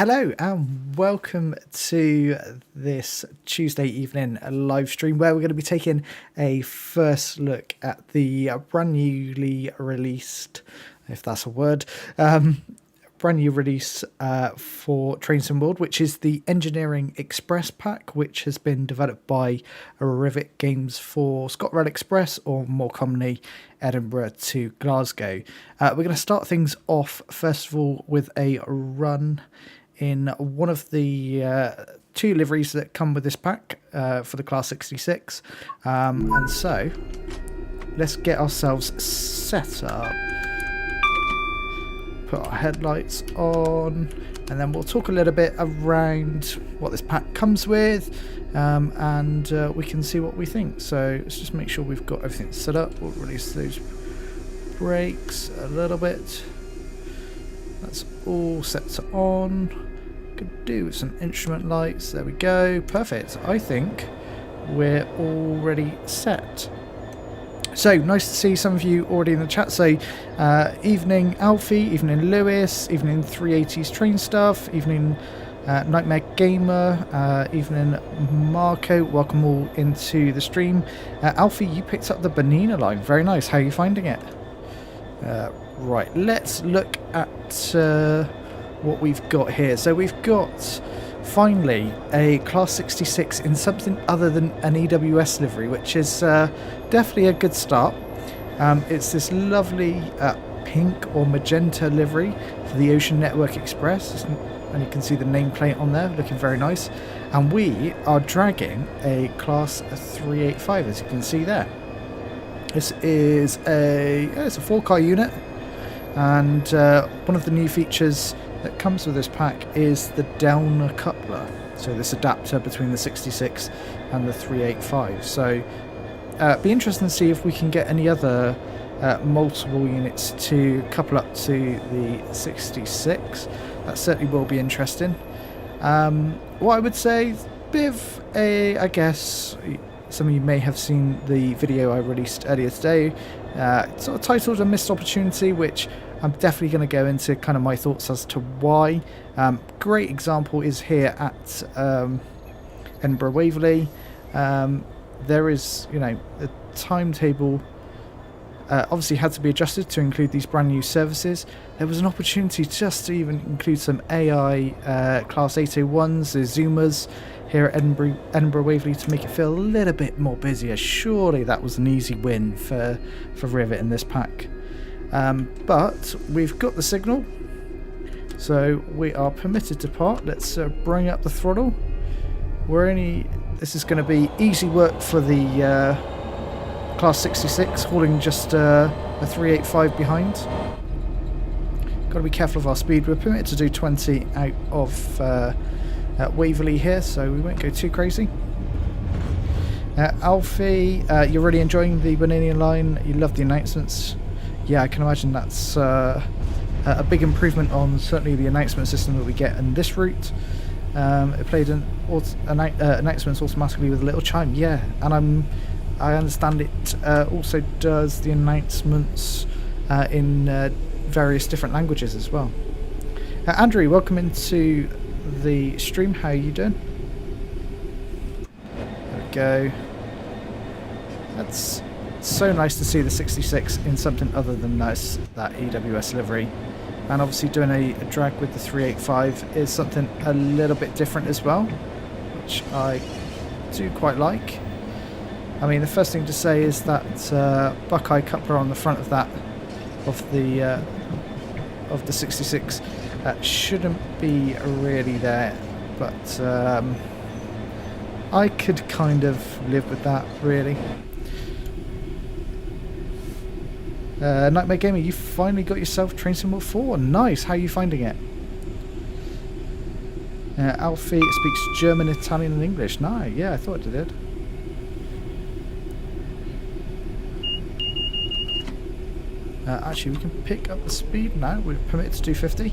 Hello and welcome to this Tuesday evening live stream where we're going to be taking a first look at the brand newly released, if that's a word, brand new release for Train Sim World, which is the Engineering Express pack, which has been developed by Rivet Games for ScotRail Express, or more commonly Edinburgh to Glasgow. We're going to start things off first of all with a run in one of the two liveries that come with this pack for the Class 66. And so let's get ourselves set up. Put our headlights on, and then we'll talk a little bit around what this pack comes with, and we can see what we think. So let's just make sure we've got everything set up. We'll release those brakes a little bit. That's all set to on. Could do with some instrument lights. There we go. Perfect. I think we're already set. So nice to see some of you already in the chat. So evening Alfie, evening Lewis, evening 380s Train Stuff, evening Nightmare Gamer, evening Marco. Welcome all into the stream. Alfie, you picked up the Bonina line. Very nice. How are you finding it? Right, let's look at what we've got here. So we've got finally a Class 66 in something other than an EWS livery, which is definitely a good start. It's this lovely pink or magenta livery for the Ocean Network Express, and you can see the nameplate on there looking very nice. And we are dragging a Class 385, as you can see there. This is it's a 4-car unit, and one of the new features that comes with this pack is the Downer coupler, so this adapter between the 66 and the 385. So be interesting to see if we can get any other multiple units to couple up to the 66. That certainly will be interesting. What I would say, bit of a, I guess some of you may have seen the video I released earlier today, sort of titled A Missed Opportunity, which I'm definitely going to go into kind of my thoughts as to why. Great example is here at Edinburgh Waverly. There is, the timetable obviously had to be adjusted to include these brand new services. There was an opportunity just to even include some AI Class 801s, the Zoomers here at Edinburgh Waverly to make it feel a little bit more busier. Surely that was an easy win for Rivet in this pack. But we've got the signal, so we are permitted to part. Let's bring up the throttle. This is going to be easy work for the Class 66, hauling just a 385 behind. Got to be careful of our speed. We're permitted to do 20 out of Waverley here, so we won't go too crazy. Alfie, you're really enjoying the Bonanian line. You love the announcements. Yeah, I can imagine that's a big improvement on certainly the announcement system that we get in this route. It played announcements automatically with a little chime. Yeah, and I understand it also does the announcements in various different languages as well. Andrew, welcome into the stream. How are you doing? There we go. That's so nice to see the 66 in something other than that EWS livery, and obviously doing a drag with the 385 is something a little bit different as well, which I do quite like. I mean, the first thing to say is that Buckeye coupler on the front of the 66 shouldn't be really there, but I could kind of live with that, really. Nightmare Gamer, you finally got yourself Train Sim World 4. Nice. How are you finding it? Alfie speaks German, Italian, and English. Nice. Yeah, I thought it did. Actually, we can pick up the speed now. We're permitted to do 50.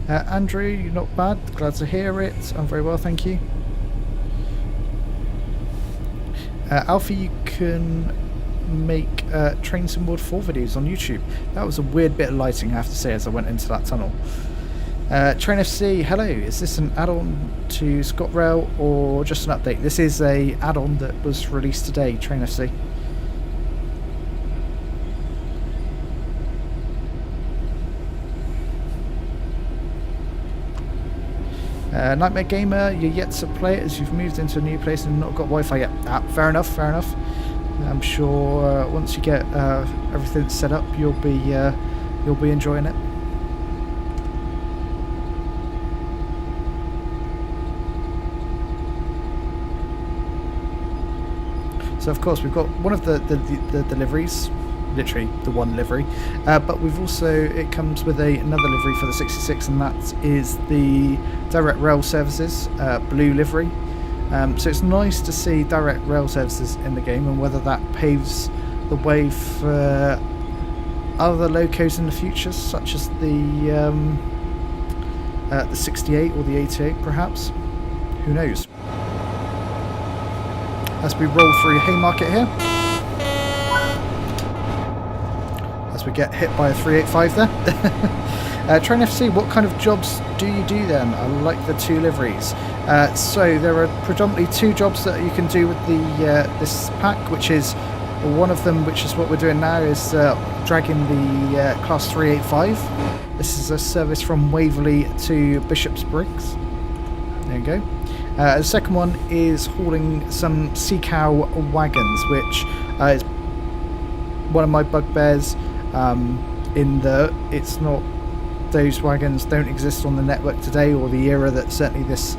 Andrew, you're not bad. Glad to hear it. I'm very well, thank you. Alfie, you can make Train Sim World 4 videos on YouTube. That was a weird bit of lighting, I have to say, as I went into that tunnel. Train FC, hello. Is this an add-on to ScotRail or just an update? This is a add-on that was released today, Train FC. Nightmare Gamer, you're yet to play it as you've moved into a new place and not got Wi-Fi yet. Fair enough, fair enough. I'm sure once you get everything set up, you'll be enjoying it. So of course we've got one of the liveries, literally the one livery, but we've also, it comes with another livery for the 66, and that is the direct rail services blue livery. So it's nice to see direct rail services in the game, and whether that paves the way for other locos in the future, such as the 68 or the 88 perhaps, who knows. As we roll through Haymarket here, as we get hit by a 385 there. Train FC, what kind of jobs do you do then? I like the two liveries. So there are predominantly two jobs that you can do with the this pack, which is one of them, which is what we're doing now, is dragging the class 385. This is a service from Waverly to Bishop's Briggs. There you go. The second one is hauling some sea cow wagons, which is one of my bugbears. In the, it's not, those wagons don't exist on the network today, or the era that certainly this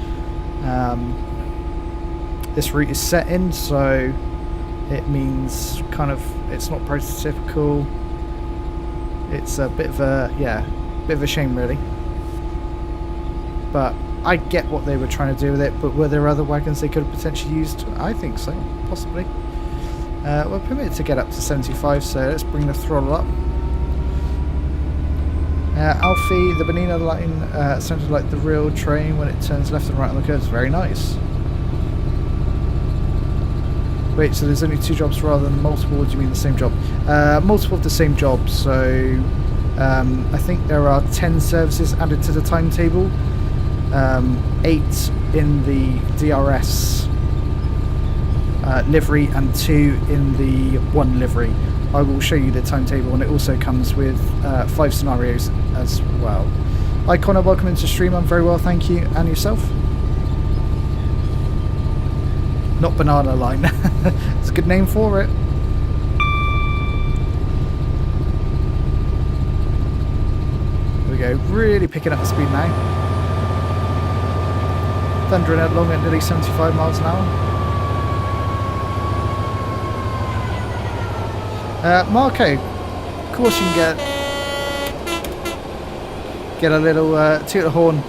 this route is set in. So it means kind of it's not prototypical. It's a bit of a bit of a shame really. But I get what they were trying to do with it, but were there other wagons they could have potentially used? I think so, possibly. We're permitted to get up to 75, so let's bring the throttle up. Alfie, the Bonina line sounded like the real train when it turns left and right on the curves. Very nice. Wait, so there's only two jobs rather than multiple, or do you mean the same job? Multiple of the same job, so I think there are 10 services added to the timetable. 8 in the DRS livery and 2 in the 1 livery. I will show you the timetable, and it also comes with 5 scenarios as well. Hi Connor, welcome into stream. I'm very well, thank you. And yourself? Not Banana Line. It's a good name for it. There we go, really picking up the speed now. Thundering along at nearly 75 miles an hour. Marco, of course you can get a little toot the horn.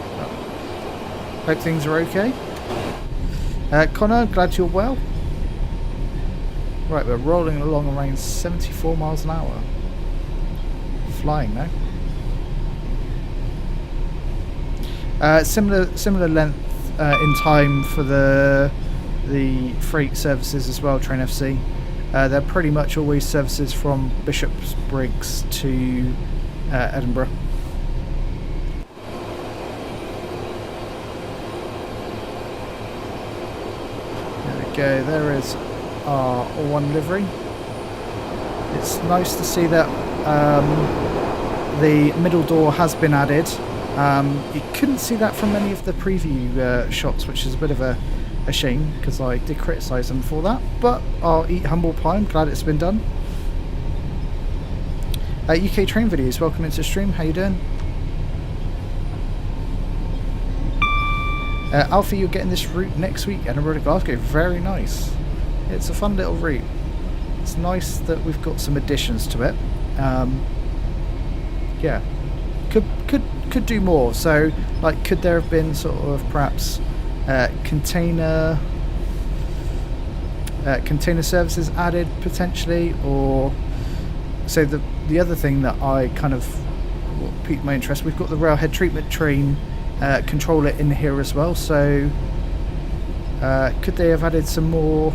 Hope things are okay. Connor, glad you're well. Right, we're rolling along around 74 miles an hour. Flying now. Similar length in time for the freight services as well, Train FC. They're pretty much always services from Bishop's Briggs to Edinburgh. There we go, there is our 1 livery. It's nice to see that the middle door has been added. You couldn't see that from any of the preview shots, which is a bit of a shame, because I did criticise them for that, but I'll eat humble pie. I'm glad it's been done. UK train videos, welcome into stream. How you doing? Alfie, you're getting this route next week, Edinburgh to Glasgow. Very nice. It's a fun little route. It's nice that we've got some additions to it. Yeah, could do more. So, like, could there have been sort of perhaps container services added potentially, or so the other thing that I kind of piqued my interest, we've got the railhead treatment train controller in here as well, so could they have added some more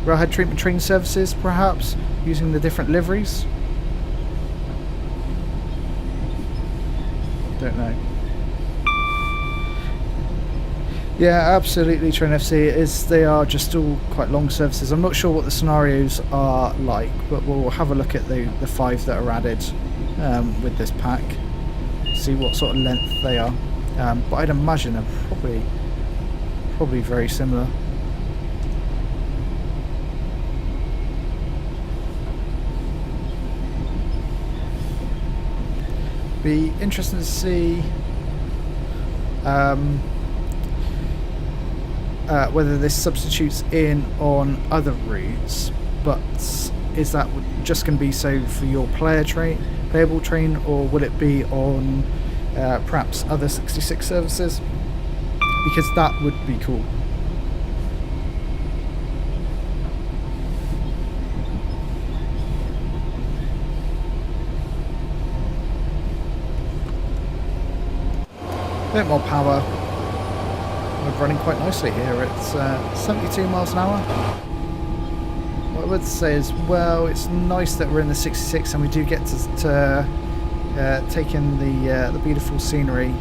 railhead treatment train services perhaps using the different liveries? Don't know. Yeah, absolutely. Train FC they are just all quite long services. I'm not sure what the scenarios are like, but we'll have a look at the 5 that are added with this pack, see what sort of length they are. But I'd imagine they're probably very similar. Be interesting to see whether this substitutes in on other routes, but is that just going to be so for your playable train, or will it be on perhaps other 66 services? Because that would be cool. A bit more power. We're running quite nicely here. It's 72 miles an hour. What I would say is, well, it's nice that we're in the 66 and we do get to take in the beautiful scenery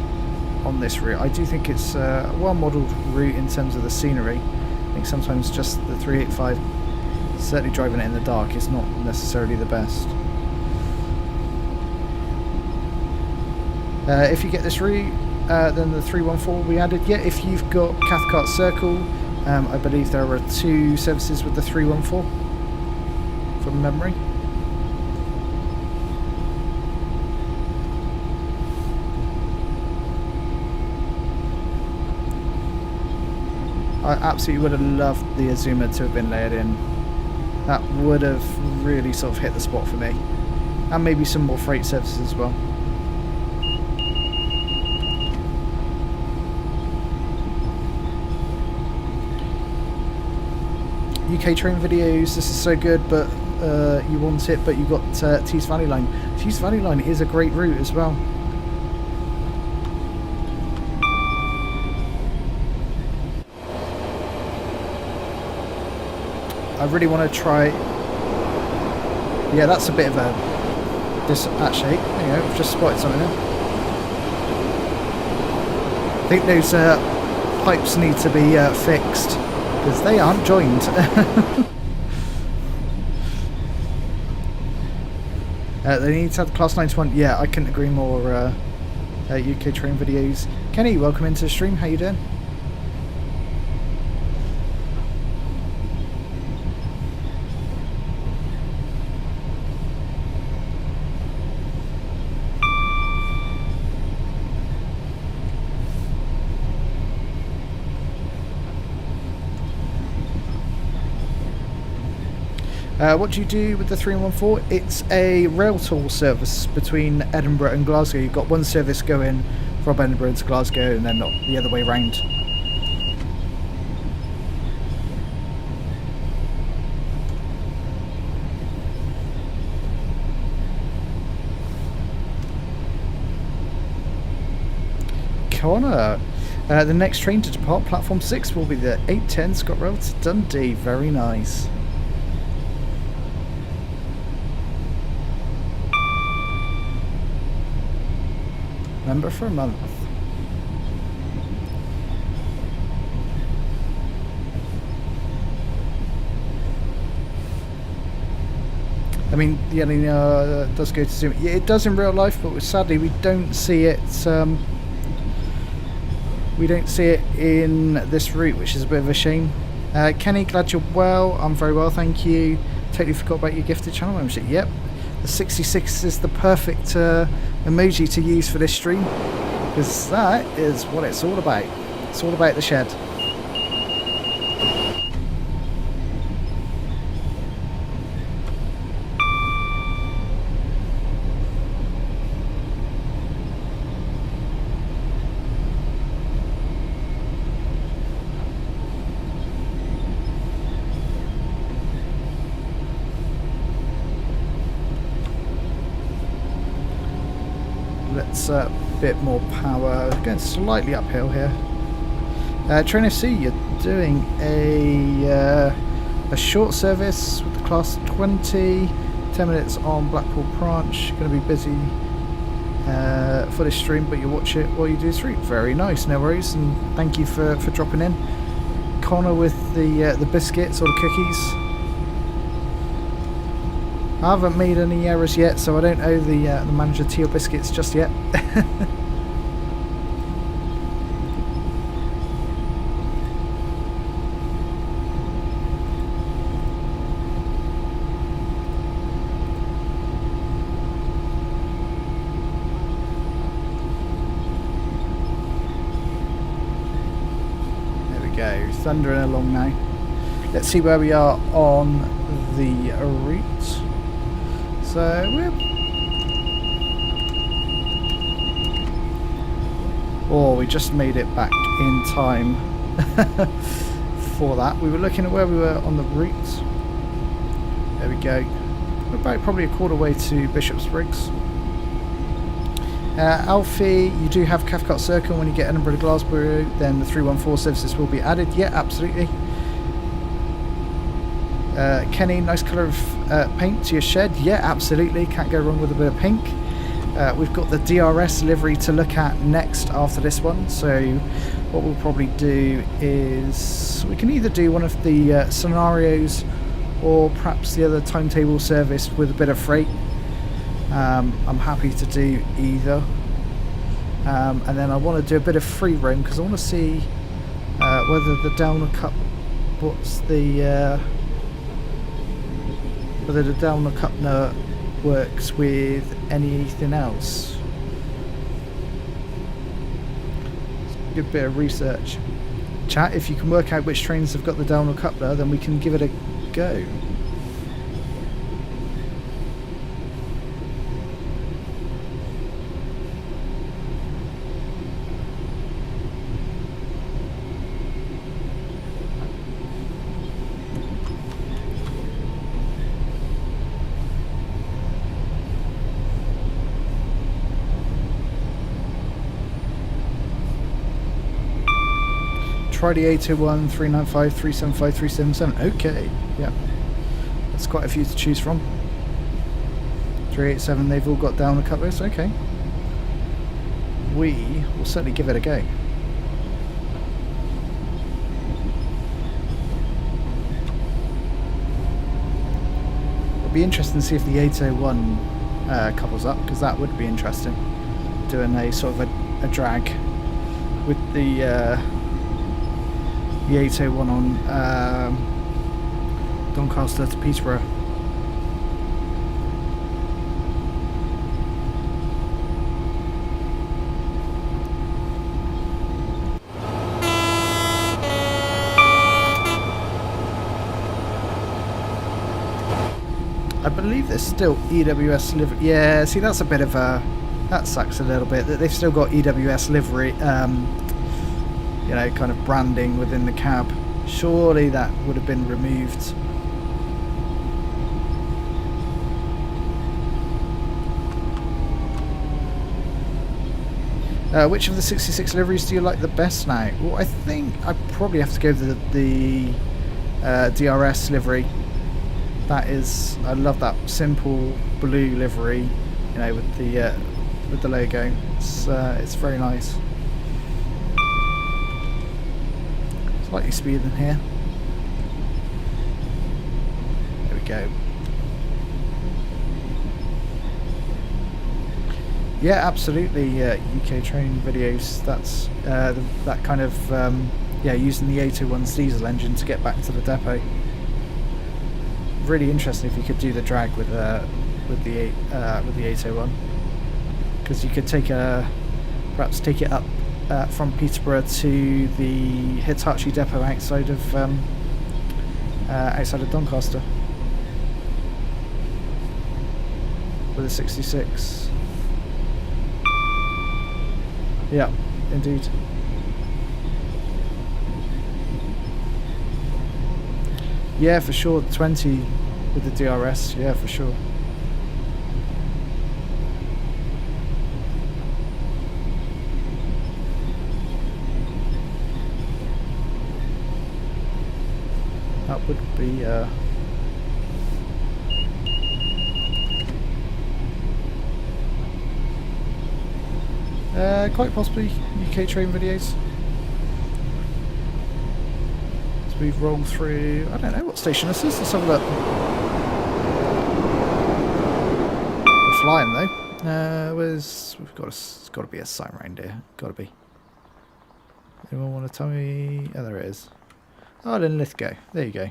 on this route. I do think it's a well-modelled route in terms of the scenery. I think sometimes just the 385, certainly driving it in the dark, is not necessarily the best. If you get this route, then the 314 will be added. Yeah, if you've got Cathcart Circle, I believe there are 2 services with the 314 from memory. I absolutely would have loved the Azuma to have been layered in. That would have really sort of hit the spot for me. And maybe some more freight services as well. UK train videos, this is so good, but you want it, but you got Tees Valley Line. Tees Valley Line is a great route as well. I really want to try. Yeah, that's a bit of a. Actually, there you go, I've just spotted something there. I think those pipes need to be fixed, because they aren't joined. They need to have the Class 91. Yeah, I couldn't agree more. UK train videos. Kenny, welcome into the stream. How you doing? What do you do with the 314? It's a rail toll service between Edinburgh and Glasgow. You've got one service going from Edinburgh to Glasgow and then not the other way round. Connor, the next train to depart platform 6 will be the 8:10 ScotRail to Dundee. Very nice. Member for a month. I mean, yeah, it does go to Zoom. Yeah, it does in real life, but sadly we don't see it. We don't see it in this route, which is a bit of a shame. Kenny, glad you're well. I'm very well, thank you. Totally forgot about your gifted channel membership. Yep. The 66 is the perfect emoji to use for this stream, because that is what it's all about. It's all about the shed. Let's bit more power. Going slightly uphill here. Train FC, you're doing a short service with the class 20. 10 minutes on Blackpool branch. Going to be busy for this stream, but you watch it while you do the stream. Very nice, no worries, and thank you for dropping in. Connor with the biscuits or the cookies. I haven't made any errors yet, so I don't owe the manager tea or biscuits just yet. Go thundering along now. Let's see where we are on the route. So we just made it back in time for that. We were looking at where we were on the route. There we go. We're about probably a quarter way to Bishopsbriggs. Alfie, you do have Cathcart Circle. When you get Edinburgh to Glasgow, then the 314 services will be added. Yeah, absolutely. Kenny, nice colour of paint to your shed. Yeah, absolutely. Can't go wrong with a bit of pink. We've got the DRS livery to look at next after this one. So what we'll probably do is we can either do one of the scenarios or perhaps the other timetable service with a bit of freight. I'm happy to do either, and then I want to do a bit of free roam because I want to see whether the Downer Cup, whether the Downer Cupner works with anything else. Good bit of research. Chat, if you can work out which trains have got the Downer Cupner, then we can give it a go. Try the 821, 395, 375, 377. Okay, yeah. That's quite a few to choose from. 387, they've all got down a couple. Okay. We will certainly give it a go. It'll be interesting to see if the 801 couples up, because that would be interesting. Doing a sort of a drag with the 801 on Doncaster to Peterborough. I believe there's still EWS livery. Yeah, see, that's a bit of a... that sucks a little bit that they've still got EWS livery, you know, kind of branding within the cab. Surely that would have been removed. Which of the 66 liveries do you like the best now? Well, I think I probably have to go to the DRS livery. That is, I love that simple blue livery, you know, with the logo. It's very nice. Slightly speedier than here. There we go. Yeah, absolutely. UK train videos. That's that kind of yeah, using the 801's diesel engine to get back to the depot. Really interesting if you could do the drag with the 801, because you could perhaps take it up from Peterborough to the Hitachi depot outside of Doncaster with a 66. Yeah, indeed. Yeah, for sure. 20 with the DRS. Yeah, for sure. That would be Quite possibly UK train videos. As we roll through, I don't know what station this is. Let's have a look. We're flying though. We've got it's got to be a sign around here. Got to be. Anyone want to tell me? Oh, there it is. Oh, then let's go. There you go.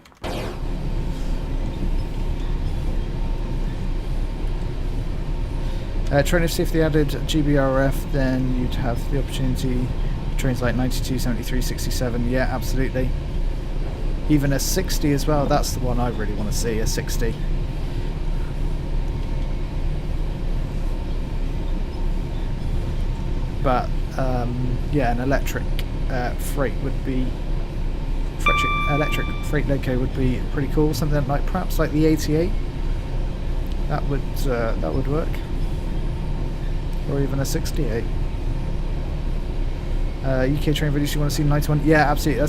Train if they added GBRF, then you'd have the opportunity for trains like 92, 73, 67. Yeah, absolutely. Even a 60 as well. That's the one I really want to see, a 60. But yeah, an electric freight would be electric freight loco would be pretty cool. Something like perhaps like the 88. That would work. Or even a 68. UK train videos you want to see 91? Yeah, absolutely.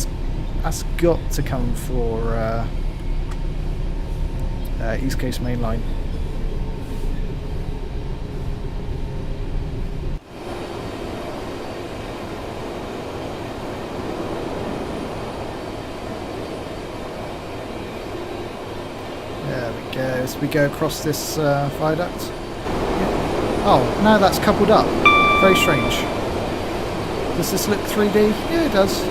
That's got to come for East Coast Main Line. There we go. As we go across this viaduct. Oh, now that's coupled up. Very strange. Does this look 3D? Yeah, it does.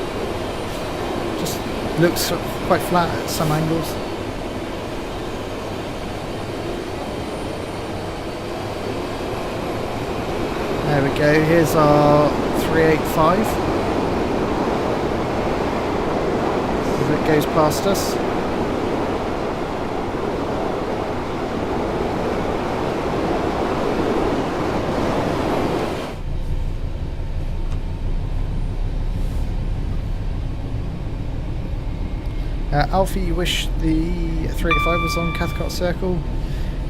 Just looks quite flat at some angles. There we go. Here's our 385. As it goes past us. Alfie, you wish the 385 was on Cathcart Circle?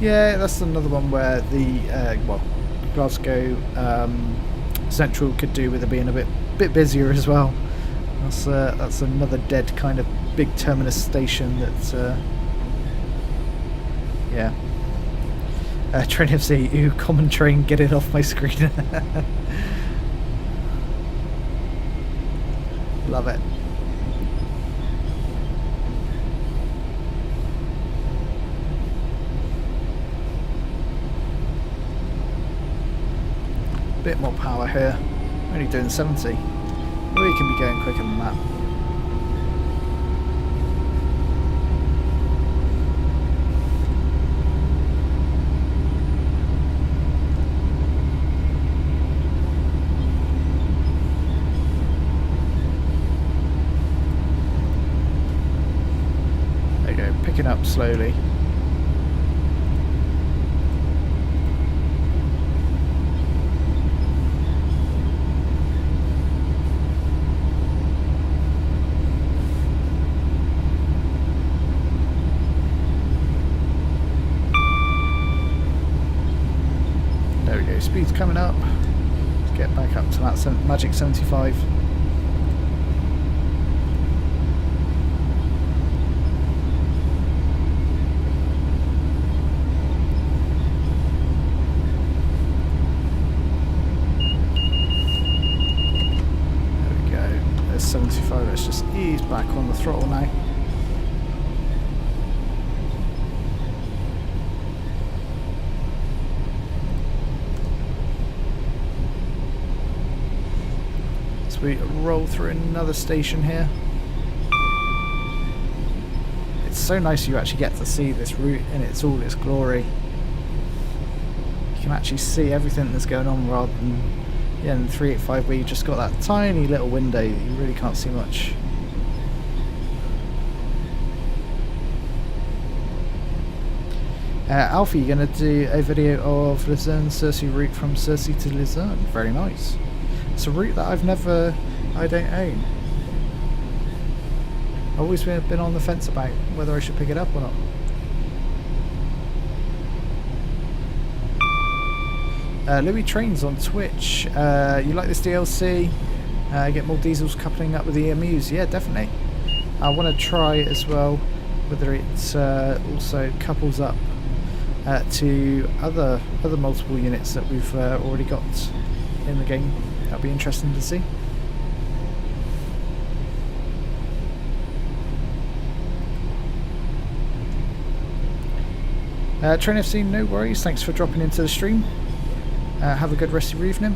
Yeah, that's another one where the well, Glasgow Central could do with it being a bit busier as well. That's another dead kind of big terminus station that yeah. Train FC, ooh, common train, get it off my screen. Love it. Bit more power here. Only doing 70. We can be going quicker than that. There you go, picking up slowly. Speed's coming up. Let's get back up to that magic 75. There we go. There's 75. Let's just ease back on the throttle now. We roll through another station here. It's so nice you actually get to see this route in all its glory. You can actually see everything that's going on rather than in 385 where you just got that tiny little window that you really can't see much. Alfie, you're going to do a video of Luzerne-Cersei route from Cersei to Luzerne. Very nice. It's a route that I don't own. I've always been on the fence about whether I should pick it up or not. Louis Trains on Twitch. You like this DLC? Get more diesels coupling up with the EMUs? Yeah, definitely. I want to try as well whether it also couples up to other multiple units that we've already got in the game. That'll be interesting to see. Train FC, no worries, thanks for dropping into the stream. Have a good rest of your evening.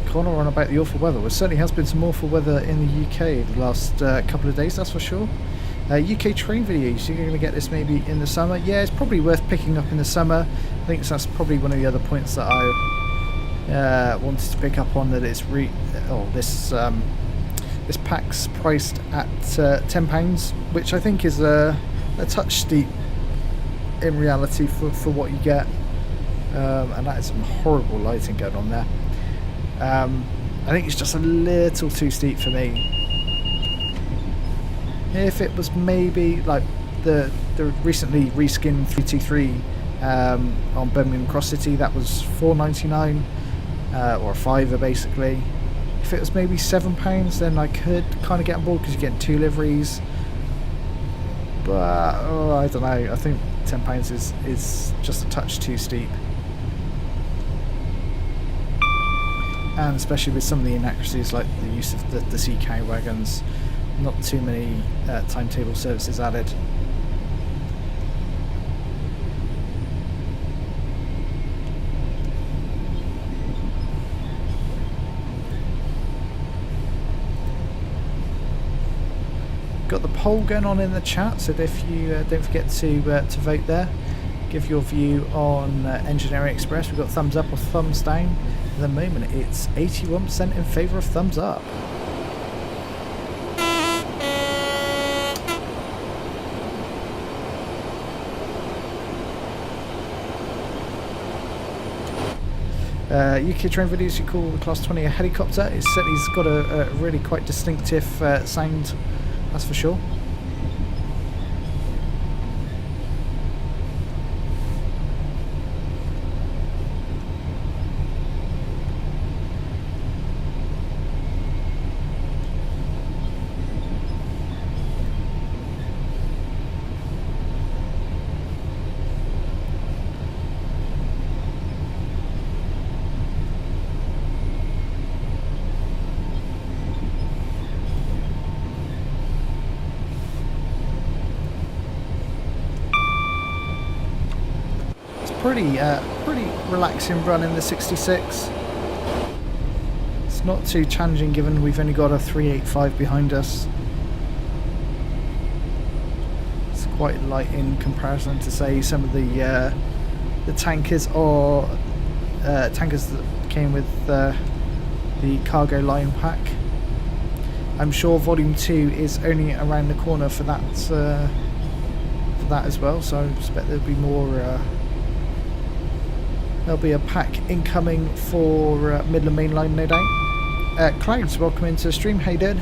Connor on about the awful weather. There certainly has been some awful weather in the UK the last couple of days, that's for sure. UK train videos, you're going to get this maybe in the summer. Yeah, it's probably worth picking up in the summer. I think that's probably one of the other points that I wanted to pick up on, that it's this pack's priced at £10, which I think is a touch steep in reality for what you get, and that is some horrible lighting going on there. I think it's just a little too steep for me. If it was maybe like the recently reskinned 323 on Birmingham Cross City, that was £4.99 or a fiver basically. If it was maybe £7, then I could kind of get on board because you get 2 liveries. But I don't know. I think £10 is just a touch too steep. And especially with some of the inaccuracies like the use of the CK wagons, not too many timetable services added. Got the poll going on in the chat, so if you don't forget to vote there, give your view on Engineering Express. We've got thumbs up or thumbs down. At the moment it's 81% in favour of thumbs up. UK train videos, you call the Class 20 a helicopter. It's certainly got a really quite distinctive sound, that's for sure. Pretty relaxing run in the 66. It's not too challenging given we've only got a 385 behind us. It's quite light in comparison to say some of the tankers or tankers that came with the cargo line pack. I'm sure Volume 2 is only around the corner for that as well, so I expect there'll be more. There'll be a pack incoming for Midland Main Line, no doubt. Clouds, welcome into the stream. How you doing?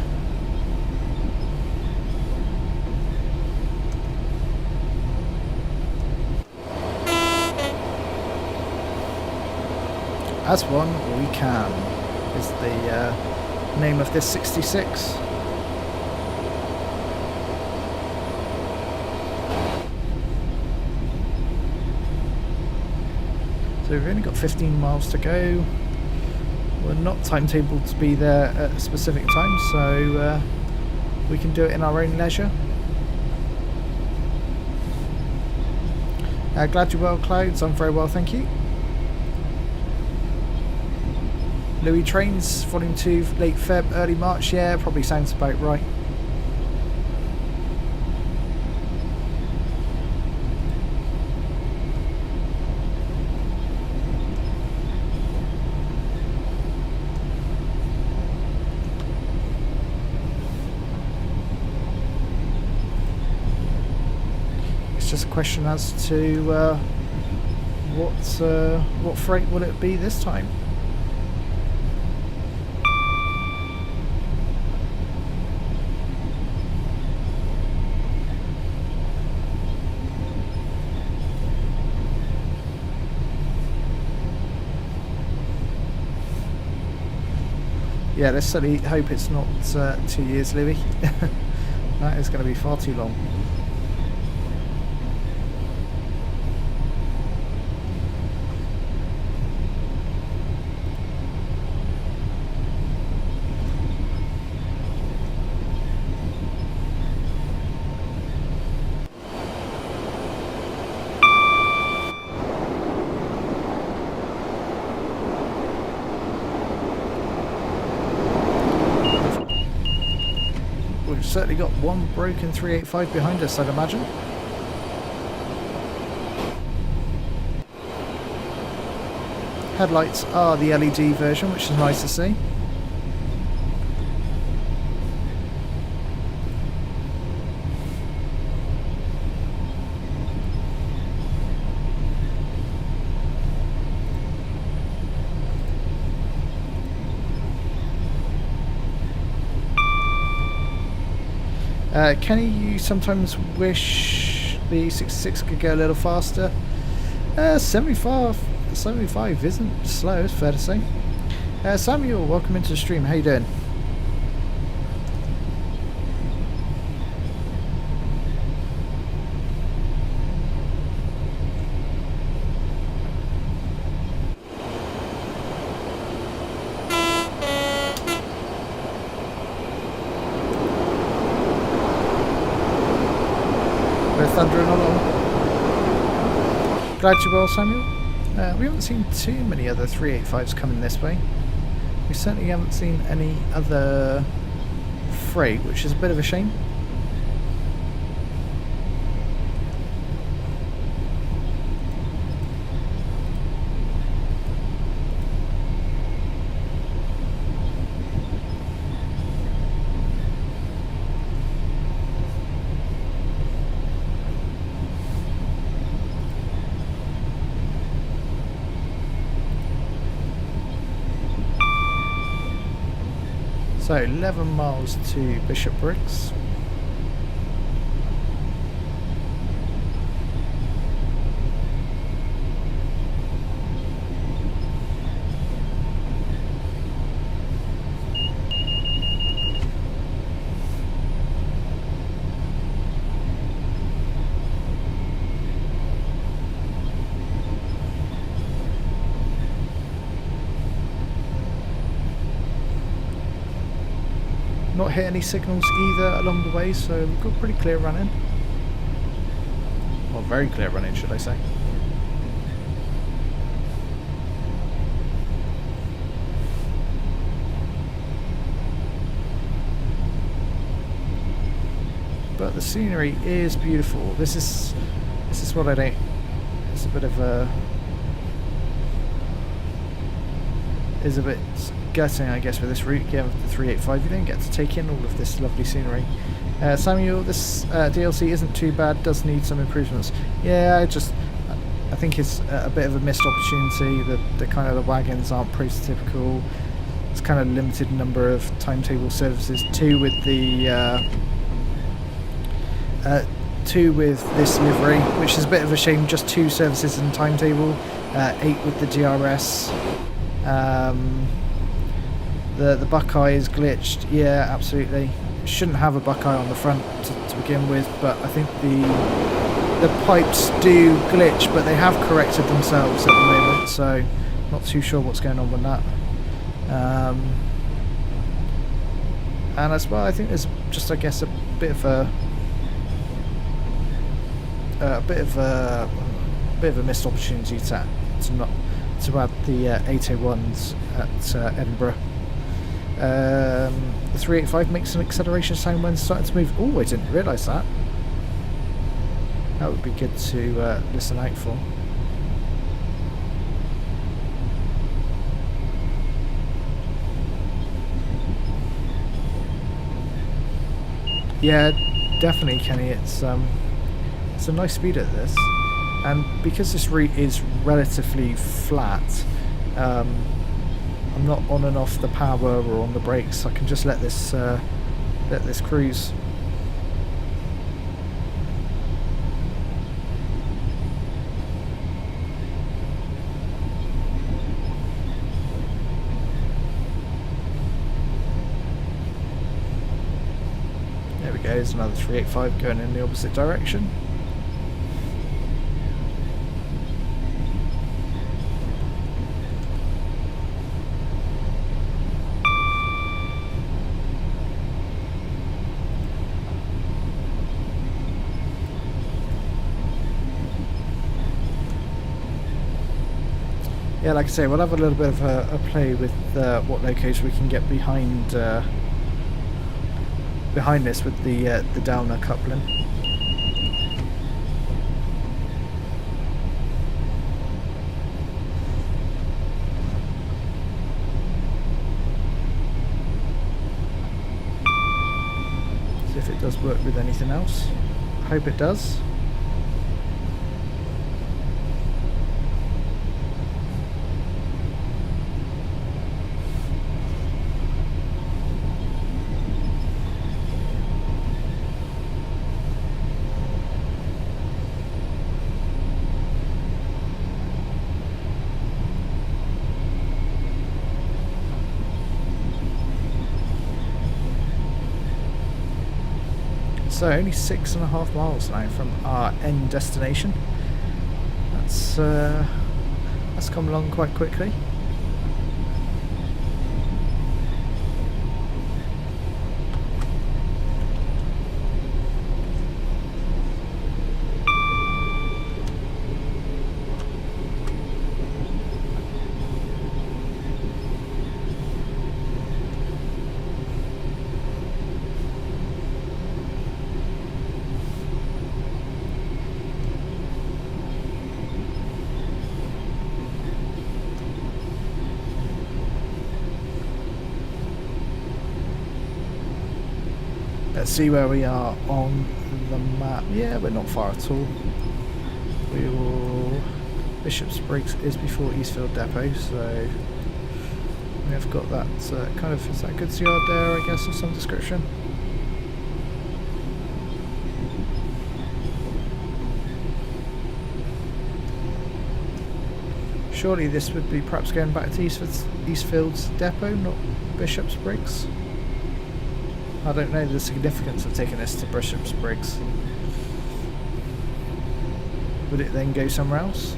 As one we can is the name of this 66. So we've only got 15 miles to go. We're not timetabled to be there at a specific time, so we can do it in our own leisure. Glad you're well, Clouds. I'm very well, thank you. Louis Trains, Volume 2, late Feb, early March. Yeah, probably sounds about right. Just a question as to what freight will it be this time. Yeah, let's certainly hope it's not 2 years, Louis. That is going to be far too long. We've certainly got one broken 385 behind us, I'd imagine. Headlights are the LED version, which is nice to see. Kenny, you sometimes wish the 66 could go a little faster. 75 isn't slow, it's fair to say. Samuel, welcome into the stream. How you doing? We're thundering along. Glad you're well, Samuel. We haven't seen too many other 385s coming this way. We certainly haven't seen any other freight, which is a bit of a shame. So 11 miles to Bishopbriggs. Not hit any signals either along the way, so we've got pretty clear running. Well, very clear running, should I say. But the scenery is beautiful. This is what I don't. It's a bit of a. Is a bit gutting, I guess, with this route. Yeah, with the 385, you don't get to take in all of this lovely scenery. Samuel, this DLC isn't too bad. Does need some improvements. Yeah, I think it's a bit of a missed opportunity. The kind of the wagons aren't prototypical. It's kind of limited number of timetable services. Two with this livery, which is a bit of a shame. Just 2 services in timetable. 8 with the DRS. The Buckeye is glitched. Yeah, absolutely. Shouldn't have a Buckeye on the front to begin with, but I think the pipes do glitch, but they have corrected themselves at the moment, so not too sure what's going on with that. And as well, I think there's just, I guess, a bit of a missed opportunity to add the 801s at Edinburgh. The 385 makes an acceleration sound when starting to move. Oh, I didn't realise that. That would be good to listen out for. Yeah, definitely, Kenny. It's a nice speed at this, and because this route is relatively flat, I'm not on and off the power or on the brakes. I can just let this cruise. goes, another 385 going in the opposite direction. Yeah, like I say, we'll have a little bit of a play with what location we can get behind this with the downer coupling. See if it does work with anything else. I hope it does. So only 6.5 miles now from our end destination. That's come along quite quickly. Let's see where we are on the map. Yeah, we're not far at all. We will... Bishopsbriggs is before Eastfield Depot, so we have got that kind of, is that goods yard there, I guess, of some description? Surely this would be perhaps going back to Eastfield's Depot, not Bishopsbriggs? I don't know the significance of taking this to Bishopsbriggs. Would it then go somewhere else?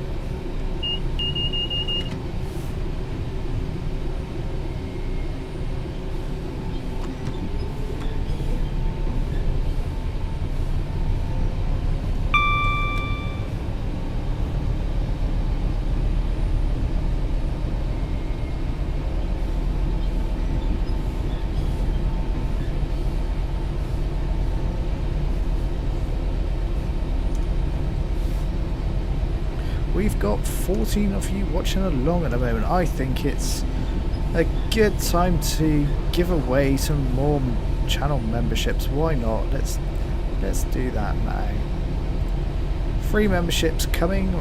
We've got 14 of you watching along at the moment. I think it's a good time to give away some more channel memberships. Why not? Let's do that now. Free memberships coming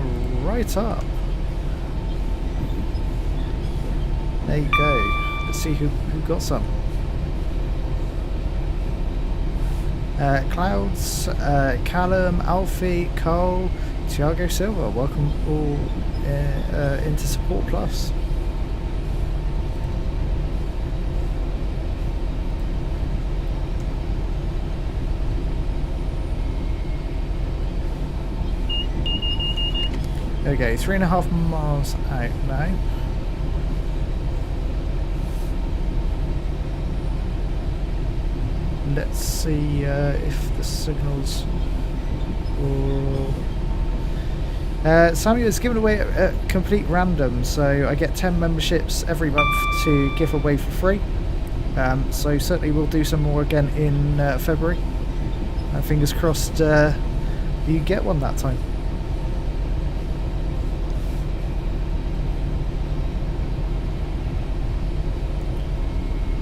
right up. There you go. Let's see who got some. Clouds, Callum, Alfie, Cole, Thiago Silva, welcome all into Support Plus. Okay, 3.5 miles out now. Let's see if the signals will... Samuel is giving away at complete random, so I get 10 memberships every month to give away for free. So certainly we'll do some more again in February. And fingers crossed you get one that time.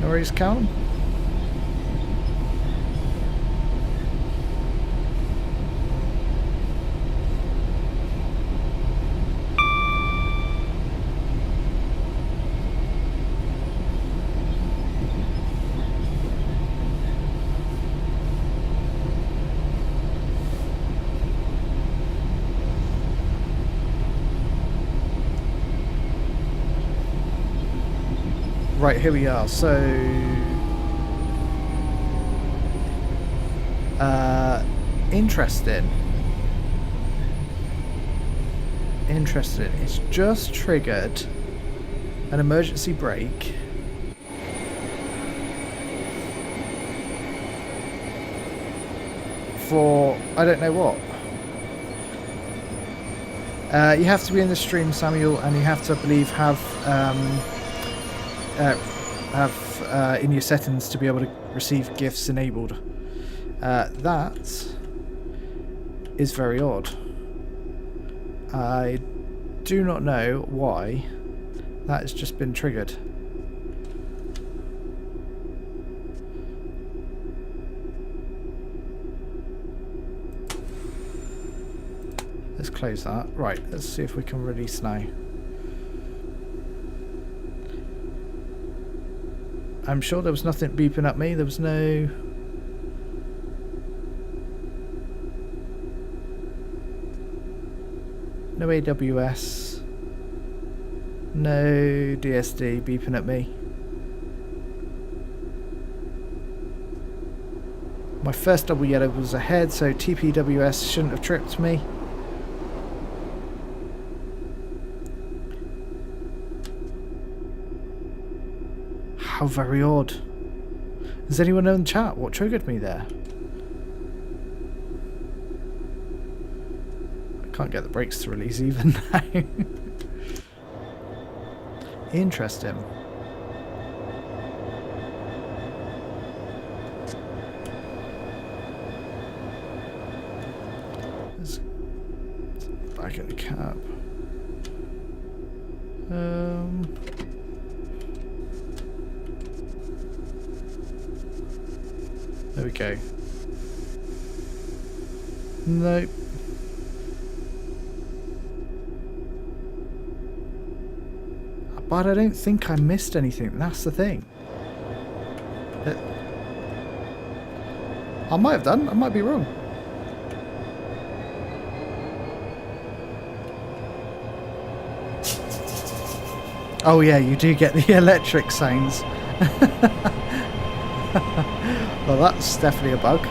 No worries, Callum. Right, here we are. So Interesting. Interesting. It's just triggered an emergency brake. For I don't know what. You have to be in the stream, Samuel, and you have to, I believe, have in your settings to be able to receive gifts enabled. That is very odd. I do not know why that has just been triggered. Let's close that. Right, let's see if we can release now. I'm sure there was nothing beeping at me. There was no... no AWS. No DSD beeping at me. My first double yellow was ahead, so TPWS shouldn't have tripped me. How very odd. Does anyone know in the chat what triggered me there? I can't get the brakes to release even now. Interesting. Let's back in the cab. There we go. Nope. But I don't think I missed anything. That's the thing. I might have done. I might be wrong. Oh yeah, you do get the electric sounds. Well, that's definitely a bug.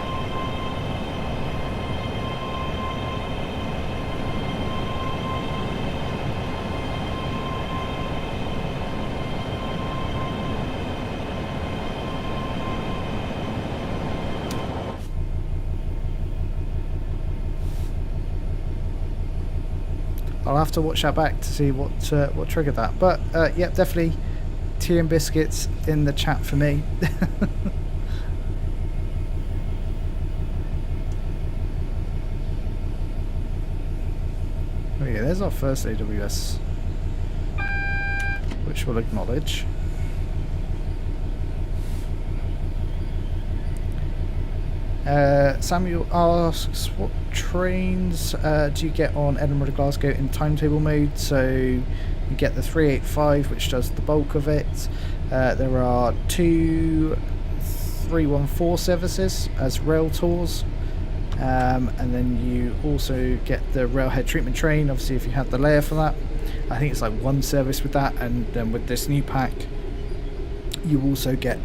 I'll have to watch that back to see what triggered that. But yeah, definitely tea and biscuits in the chat for me. Oh yeah, there's our first AWS, which we'll acknowledge. Samuel asks, what trains do you get on Edinburgh to Glasgow in timetable mode? So you get the 385, which does the bulk of it. There are 2 314 services as rail tours. And then you also get the railhead treatment train, obviously if you had the layer for that. I think it's like 1 service with that, and then with this new pack you also get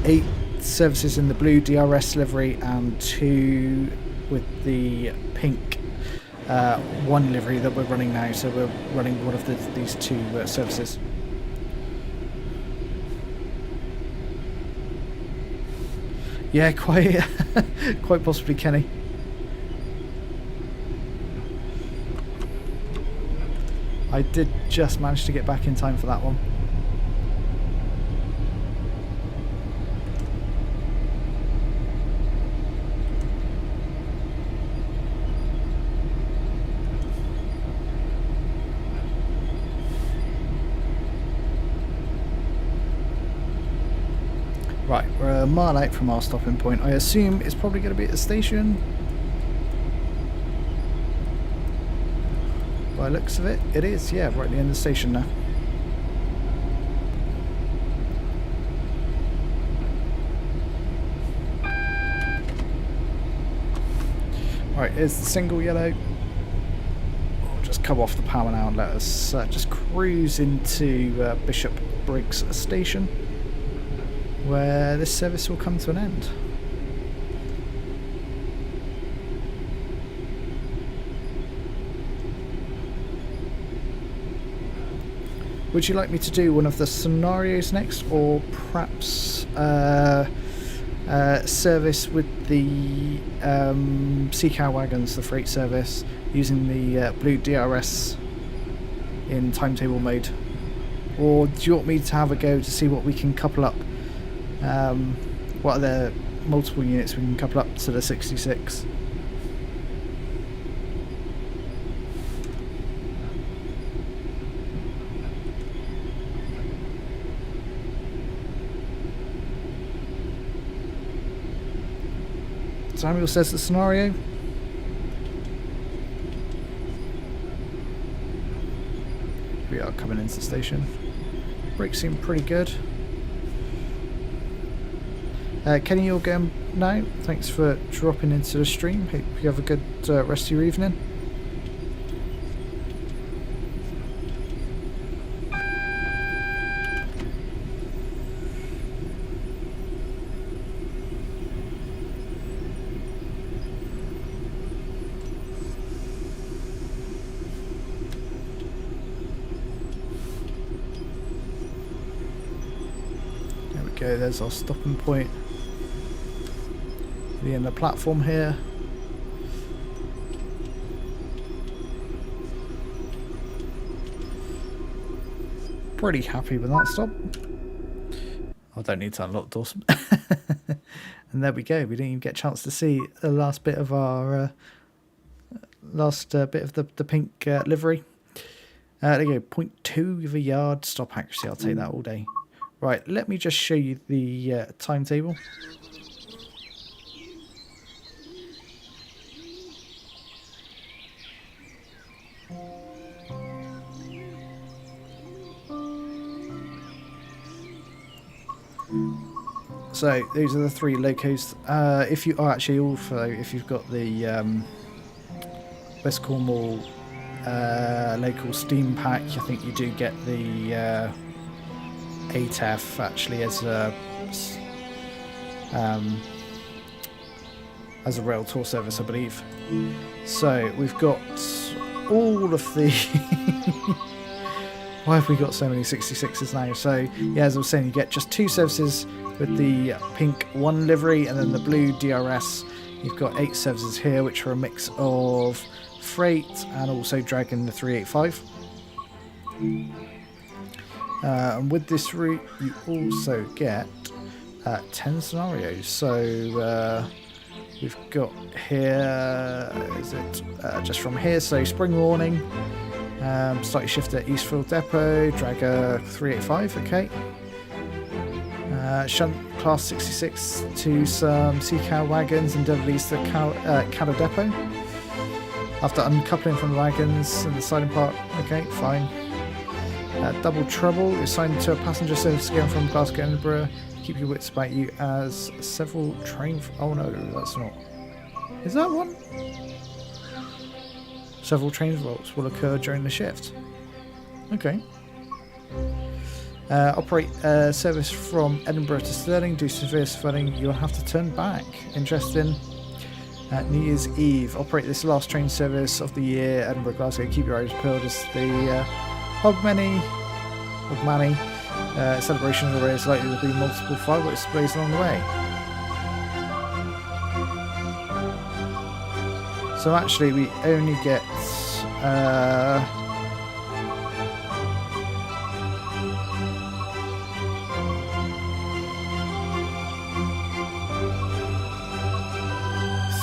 8 services in the blue DRS livery and 2 with the pink 1 livery that we're running now, so we're running one of these 2 services. Yeah, quite possibly, Kenny. I did just manage to get back in time for that one. Right, we're a mile out from our stopping point. I assume it's probably going to be at the station. By the looks of it, it is, yeah, right at the end of the station now. Right, here's the single yellow. We'll just come off the power now and let us just cruise into Bishop Briggs Station, where this service will come to an end. Would you like me to do one of the scenarios next, or perhaps service with the sea cow wagons, the freight service, using the blue DRS in timetable mode? Or do you want me to have a go to see what we can couple up? What are the multiple units we can couple up to the 66? Samuel says the scenario. We are coming into the station. Brakes seem pretty good. Kenny, you're going now. Thanks for dropping into the stream. Hope you have a good rest of your evening. There we go, there's our stopping point. The end of the platform here. Pretty happy with that stop. I don't need to unlock doors. And there we go. We didn't even get a chance to see the last bit of our bit of the pink livery. There you go. 0.2 of a yard stop accuracy. I'll take that all day. Right. Let me just show you the timetable. So these are the three locos. If you are actually also, if you've got the West Cornwall local steam pack, I think you do get the 8F actually as a rail tour service, I believe. So we've got all of the. Why have we got so many 66s now? So yeah, as I was saying, you get just 2 services with the pink 1 livery, and then the blue DRS. You've got 8 services here, which are a mix of freight and also Dragon the 385. And with this route, you also get 10 scenarios. So we've got here, is it just from here? So spring warning. Slightly shift at Eastfield Depot, Dragger 385, okay. Shunt class 66 to some sea cow wagons and Dudley's to Caddo Depot. After uncoupling from the wagons and the siding part, okay, fine. Double trouble, assigned to a passenger service again from Glasgow, Edinburgh. Keep your wits about you as several train. Oh no, that's not. Is that one? Several train faults will occur during the shift. Okay. Operate service from Edinburgh to Stirling. Do severe flooding. You'll have to turn back. Interesting. New Year's Eve. Operate this last train service of the year. Edinburgh, Glasgow. Keep your eyes peeled as the Hogmanay celebration of the race. Likely to be multiple fireworks displays along the way. So actually we only get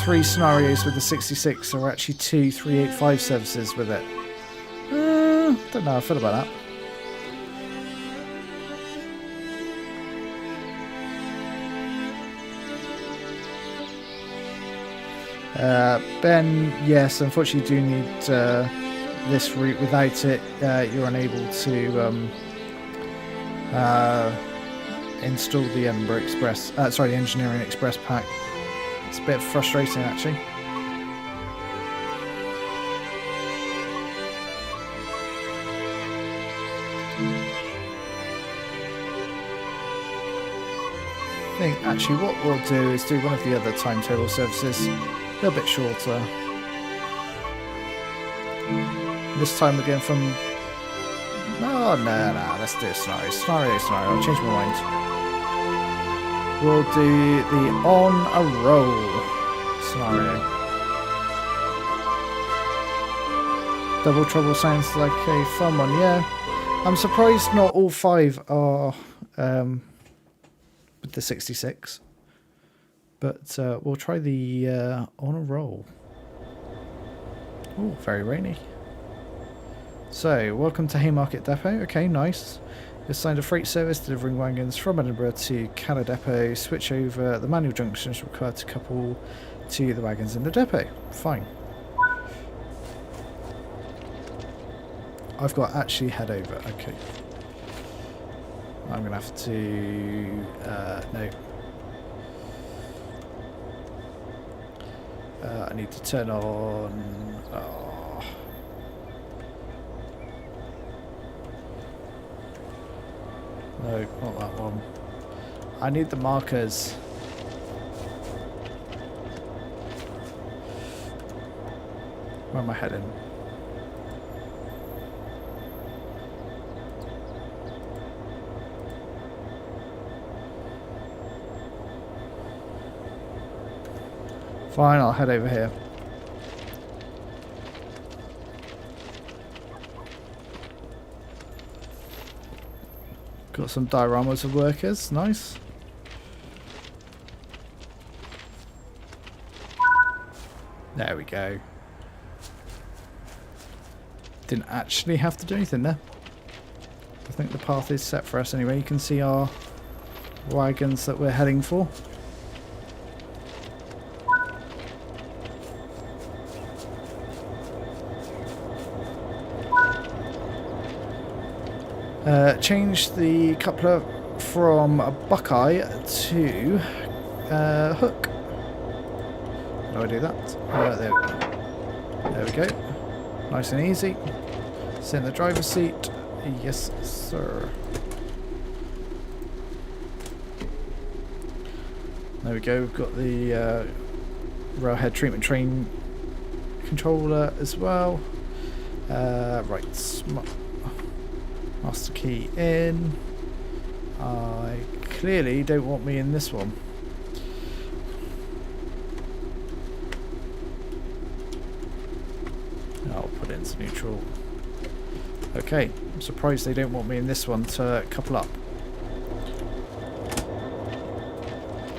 3 scenarios with the 66, or actually 2 385 services with it. Don't know how I feel about that. Ben, yes, unfortunately you do need this route. Without it, you're unable to install the Edinburgh Express, the Engineering Express pack. It's a bit frustrating actually. I think actually what we'll do is do one of the other timetable services, a little bit shorter. This time we're going from No, no. Let's do a scenario. Scenario. I'll change my mind. We'll do the on a roll scenario. Double Trouble sounds like a fun one, yeah. I'm surprised not all 5 are with the 66. But we'll try the on a roll. Oh, very rainy. So, welcome to Haymarket Depot. Okay, nice. You're assigned a freight service delivering wagons from Edinburgh to Calais Depot. Switch over the manual junctions required to couple to the wagons in the depot. Fine. I've got to actually head over. Okay. I'm going to have to... no. I need to turn on... Oh. No, not that one. I need the markers. Where am I heading? Fine, I'll head over here. Got some dioramas of workers, nice. There we go. Didn't actually have to do anything there. I think the path is set for us anyway. You can see our wagons that we're heading for. Change the coupler from a Buckeye to Hook. How do I do that? There we go. Nice and easy. Sit in the driver's seat. Yes, sir. There we go. We've got the railhead treatment train controller as well. Right. Master key in. I clearly don't want me in this one. I'll put it into neutral. Okay, I'm surprised they don't want me in this one to couple up.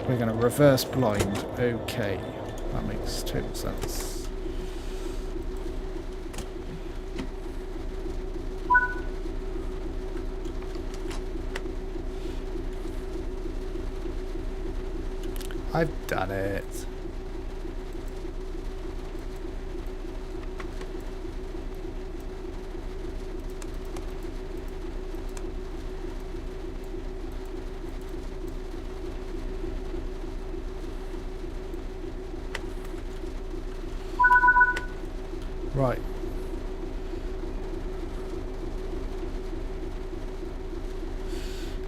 We're going to reverse blind. Okay, that makes total sense. I've done it. Right.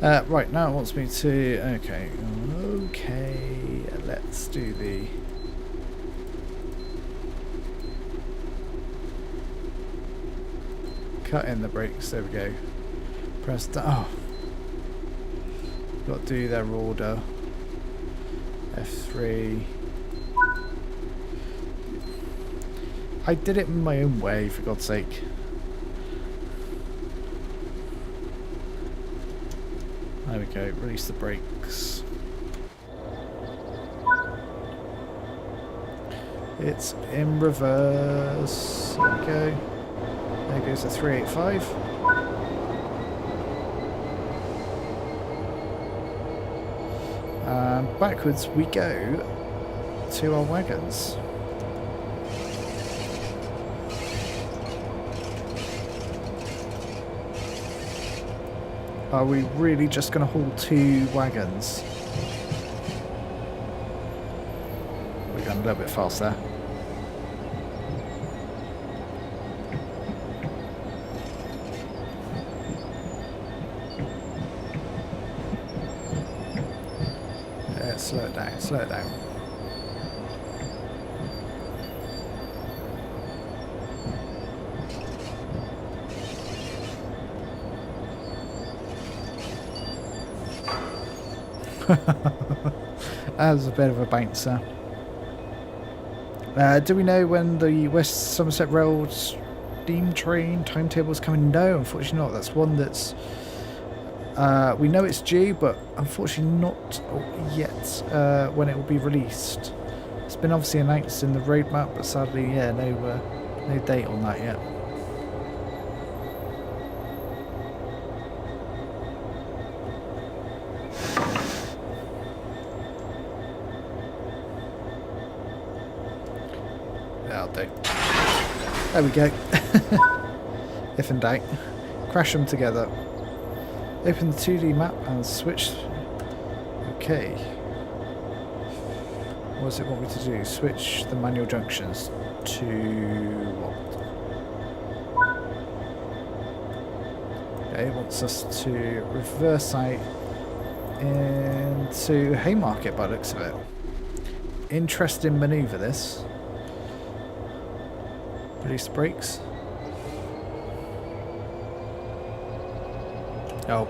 Right, now it wants me to... Okay, let's do the... Cut in the brakes, there we go. Press down. Oh. Got to do their order. F3. I did it in my own way, for God's sake. There we go, release the brakes. It's in reverse. There we go. There goes the 385. And backwards we go to our wagons. Are we really just going to haul 2 wagons? We're going a little bit fast there. Yeah, slow it down, slow it down. That was a bit of a bouncer. Do we know when the West Somerset Rail steam train timetable is coming? No, unfortunately not. That's one that's... we know it's due, but unfortunately not yet when it will be released. It's been obviously announced in the roadmap, but sadly, yeah, no date on that yet. That'll do. There we go. If in doubt, crash them together. Open the 2D map and switch. Okay. What does it want me to do? Switch the manual junctions to what? Okay, it wants us to reverse out into Haymarket by the looks of it. Interesting manoeuvre this. Release the brakes. Oh.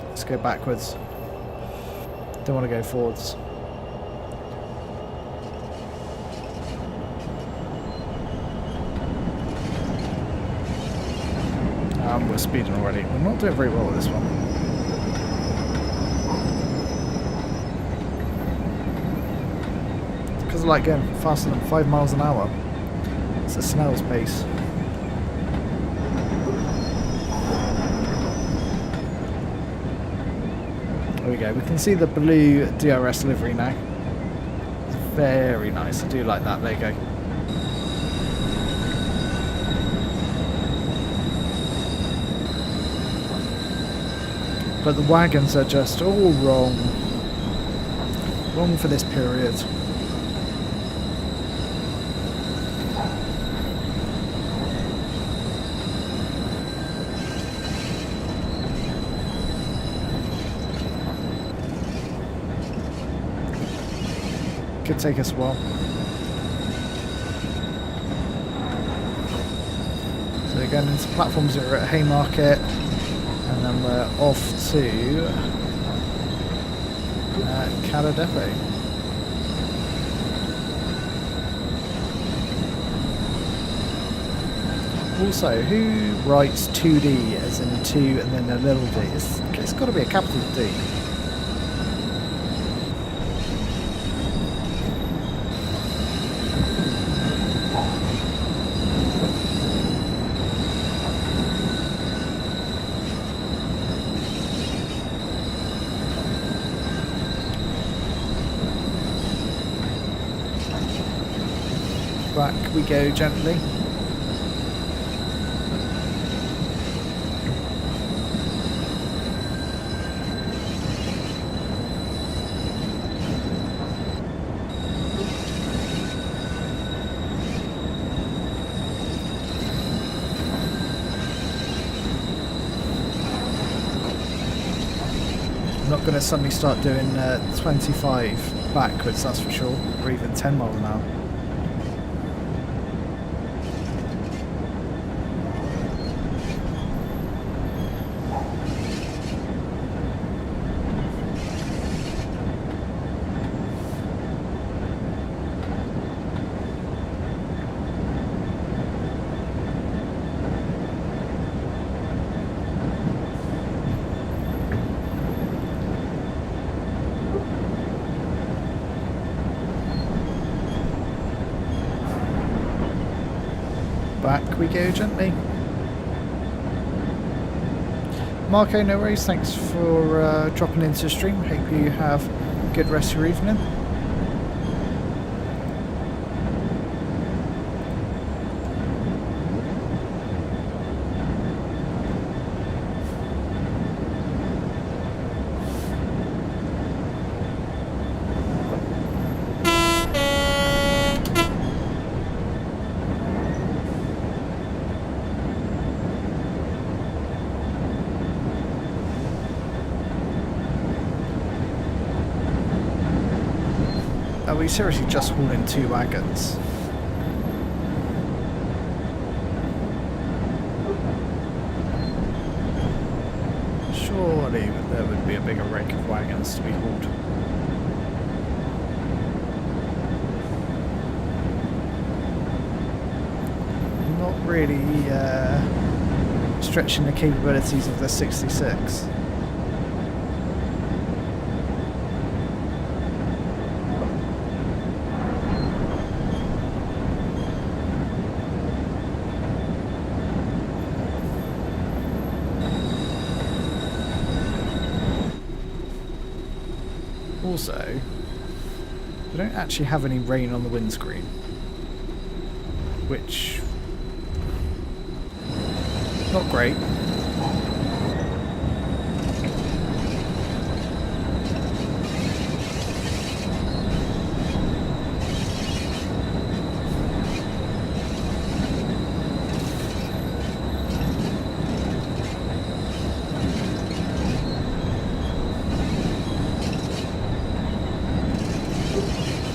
Let's go backwards. Don't want to go forwards. We're speeding already. We're not doing very well with this one. Because I like going faster than 5 miles an hour. It's a snail's pace. There we go. We can see the blue DRS livery now. It's very nice. I do like that logo. But the wagons are just all wrong. Wrong for this period. Could take us a while. So we're going into platform 0 at Haymarket, and then we're off to Calais Depot. Also, who writes 2D as in 2 and then a little d? It's got to be a capital D. Back we go gently. I'm not going to suddenly start doing 25 backwards, that's for sure, or even 10 miles an hour. Back we go gently. Marco, no worries, thanks for dropping into the stream. Hope you have a good rest of your evening. Are we seriously just hauling 2 wagons? surely there would be a bigger rake of wagons to be hauled. Not really stretching the capabilities of the 66. Also, we don't actually have any rain on the windscreen, which not great.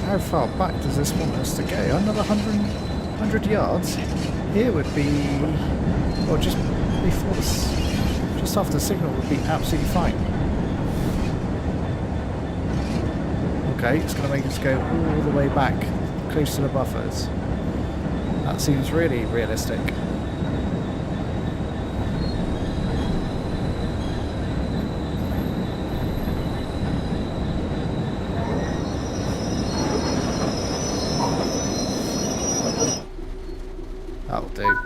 How far back does this want us to go? Another 100 yards? Here would be, or just before this, just after the signal would be absolutely fine. Okay, it's going to make us go all the way back, close to the buffers. That seems really realistic. That'll do.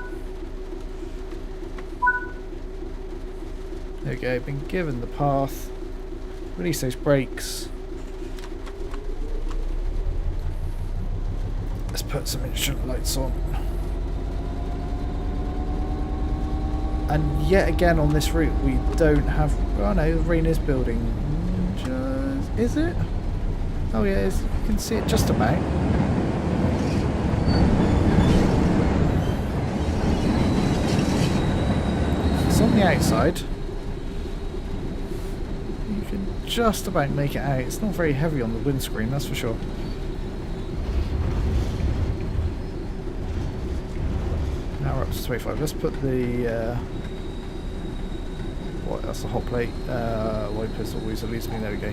There we go, been given the path. Release those brakes. Let's put some instrument lights on. And yet again on this route we don't have... Oh no, the rain is building. Is it? Oh yeah, you can see it just about. It's on the outside. You can just about make it out. It's not very heavy on the windscreen, that's for sure. Now we're up to 25. Let's put the what? That's the hot plate. Wipers always eludes me. There we go.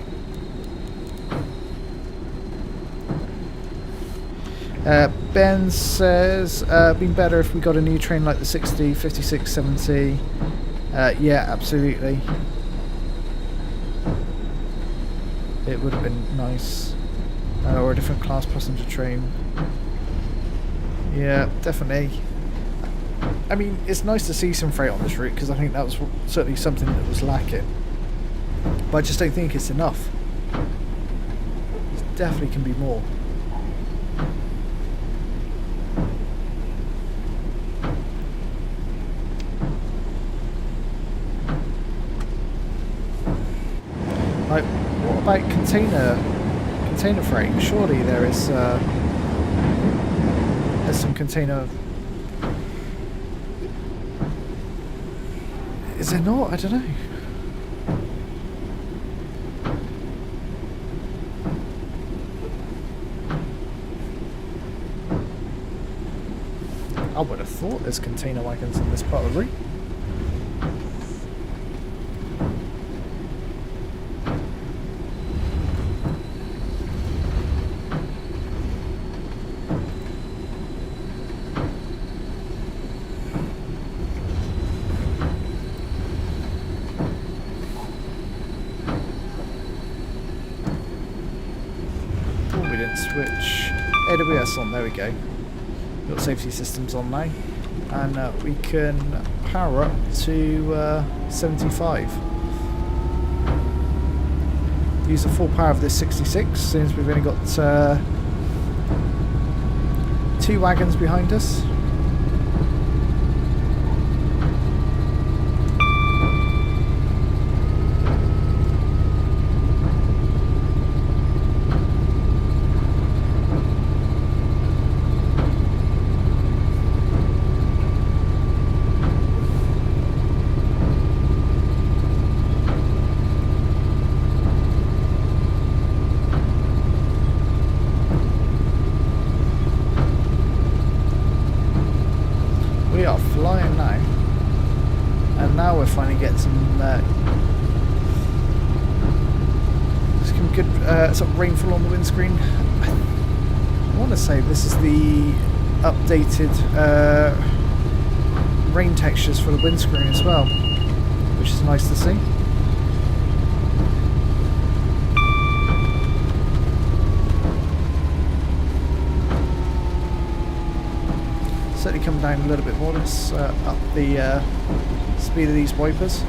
Ben says, been better if we got a new train like the 60, 56, 70. Yeah, absolutely. It would have been nice. Or a different class passenger train. Yeah, definitely. I mean, it's nice to see some freight on this route because I think that was certainly something that was lacking. But I just don't think it's enough. It definitely can be more. Like, what about container freight? Surely there is there's some container. Is there not? I don't know. I would have thought there's container wagons in this part of the route. Switch AWS on, there we go. Got safety systems on now, and we can power up to 75. Use the full power of this 66 since we've only got 2 wagons behind us. We are flying now, and now we're finally getting some good sort of rainfall on the windscreen. I want to say this is the updated rain textures for the windscreen as well, which is nice to see. Certainly come down a little bit more. Let's up the speed of these wipers.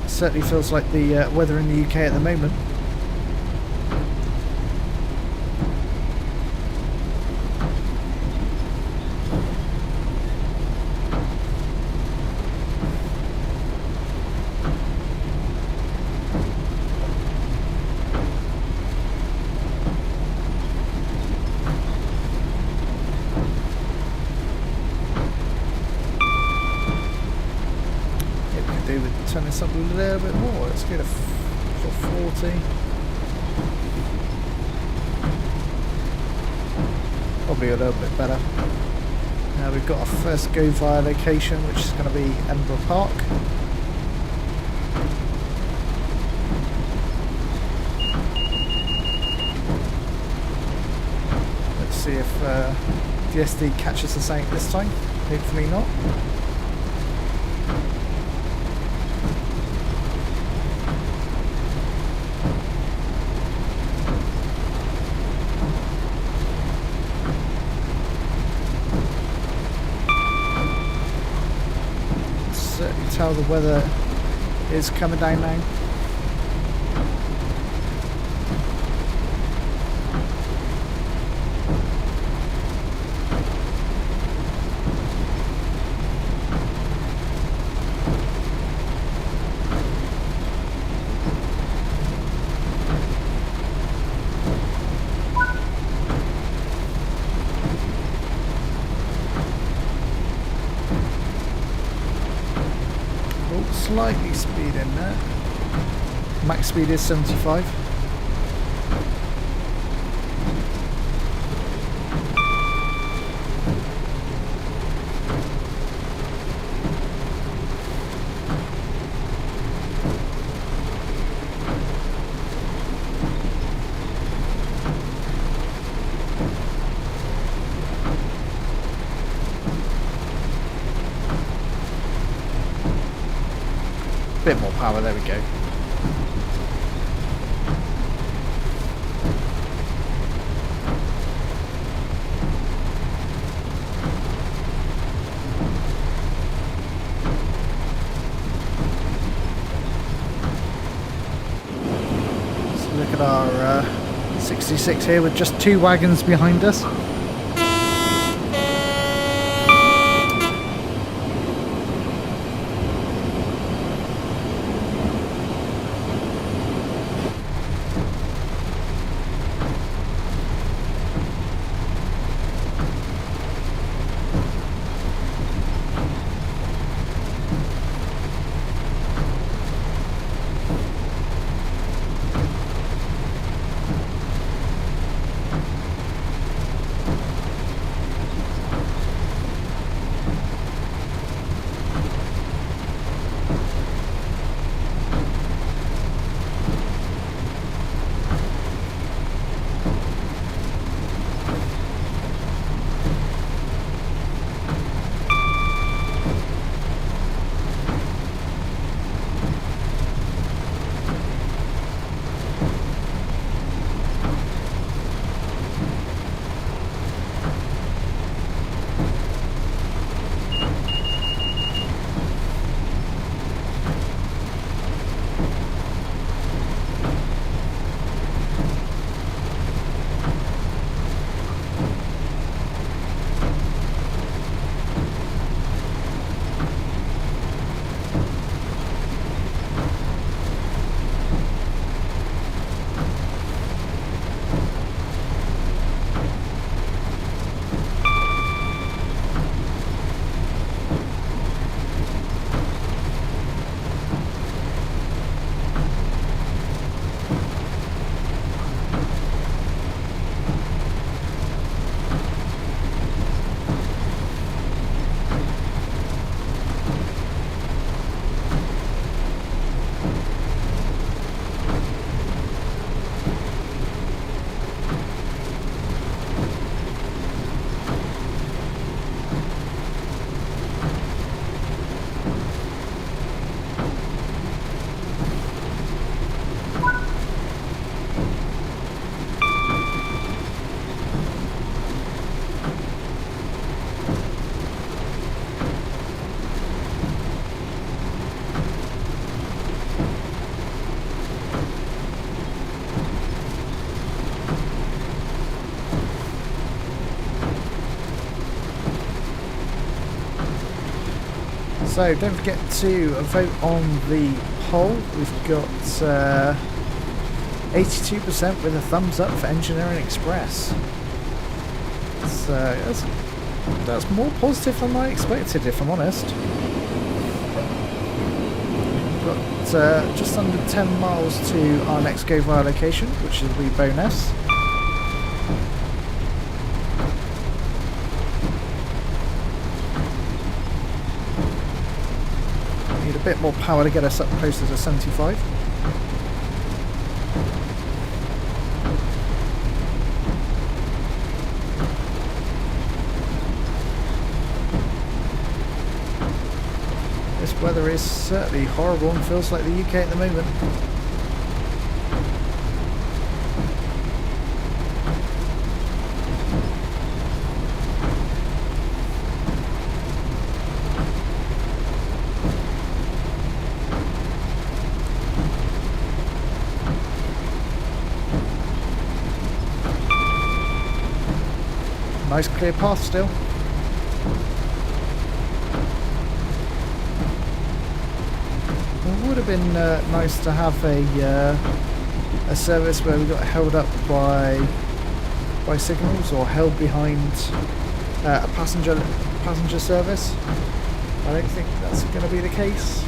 Certainly feels like the weather in the UK at the moment. Turn this up a little bit more. Let's get a sort of 40. Probably a little bit better. Now we've got our first go via location, which is going to be Edinburgh Park. Let's see if the SD catches us out this time. Hopefully not. Tell the weather is coming down now. Slightly speed in there. Max speed is 75. Bit more power, there we go. So look at our 66 here with just 2 wagons behind us. So don't forget to vote on the poll. We've got 82% with a thumbs up for Engineering Express. So that's more positive than I expected, if I'm honest. We've got just under 10 miles to our next go via location, which is the bonus. Need a bit more power to get us up closer to 75. This weather is certainly horrible and feels like the UK at the moment. Nice clear path still. It would have been nice to have a service where we got held up by signals or held behind a passenger service. I don't think that's going to be the case.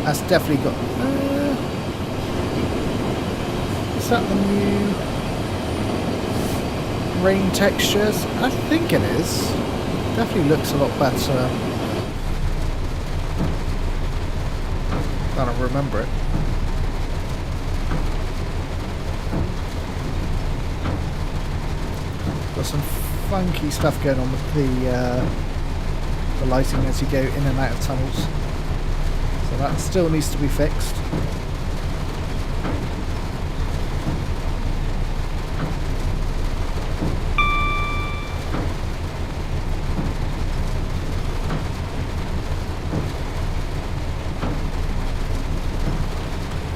That's definitely got... is that the new rain textures? I think it is. Definitely looks a lot better. I don't remember it. Got some funky stuff going on with the lighting as you go in and out of tunnels. So that still needs to be fixed.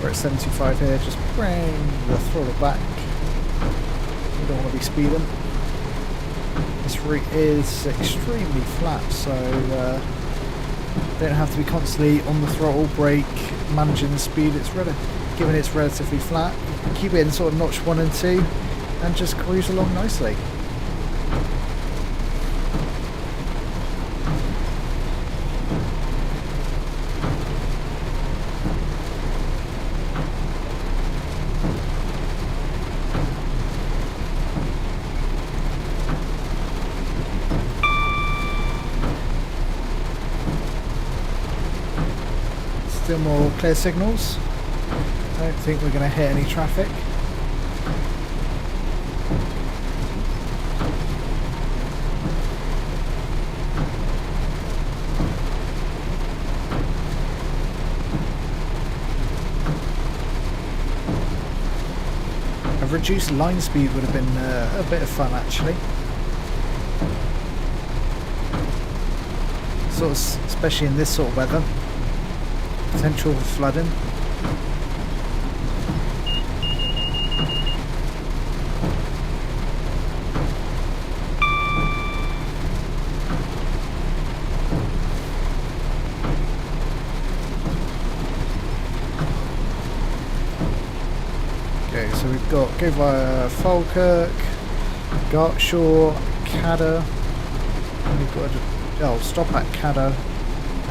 We're at 75 here, just bring the throttle back. We don't want to be speeding. This route is extremely flat, so don't have to be constantly on the throttle, brake, managing the speed. Given it's relatively flat, keep it in sort of notch 1 and 2 and just cruise along nicely. Still more clear signals. I don't think we're going to hit any traffic. A reduced line speed would have been a bit of fun actually. Sort of, especially in this sort of weather. Potential for flooding. Okay, so we've got go via Falkirk, Gartshaw, Cadder, and we've got to stop at Cadder.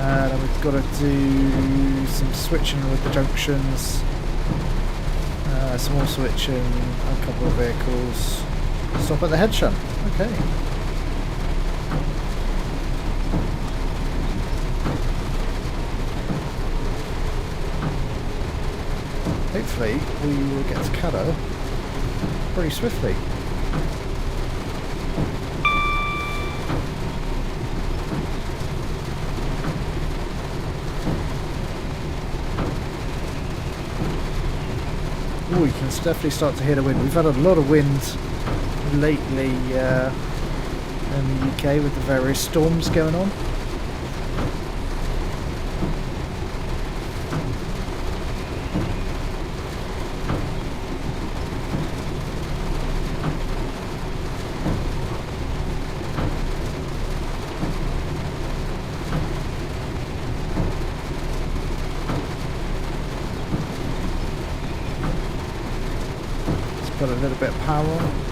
And we've got to do some switching with the junctions, some more switching, a couple of vehicles. Stop at the head shunt. Okay. Hopefully we will get to Caddo pretty swiftly. Oh, you can definitely start to hear the wind. We've had a lot of wind lately in the UK with the various storms going on. Got a little bit of power on.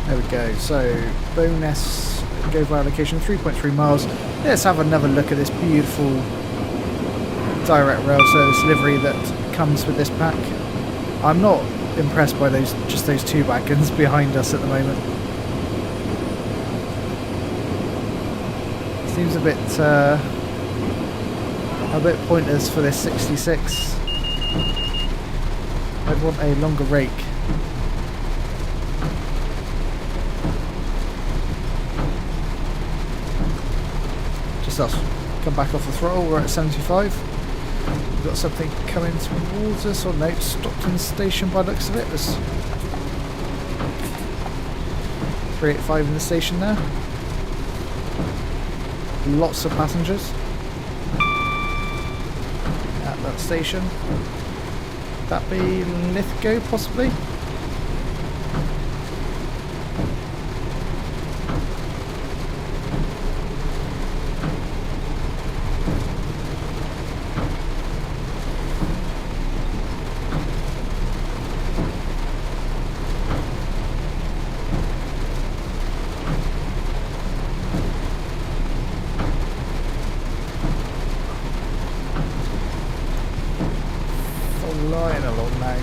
There we go, so bonus go via location 3.3 miles. Let's have another look at this beautiful direct rail service livery that comes with this pack. I'm not impressed by just those two wagons behind us at the moment. Seems a bit pointless for this 66. I'd want a longer rake. Us come back off the throttle. We're at 75. We've got something coming towards us, or no, Stockton station by the looks of it. There's 385 in the station there. Lots of passengers at that station. That be Lithgow possibly? Flying along now.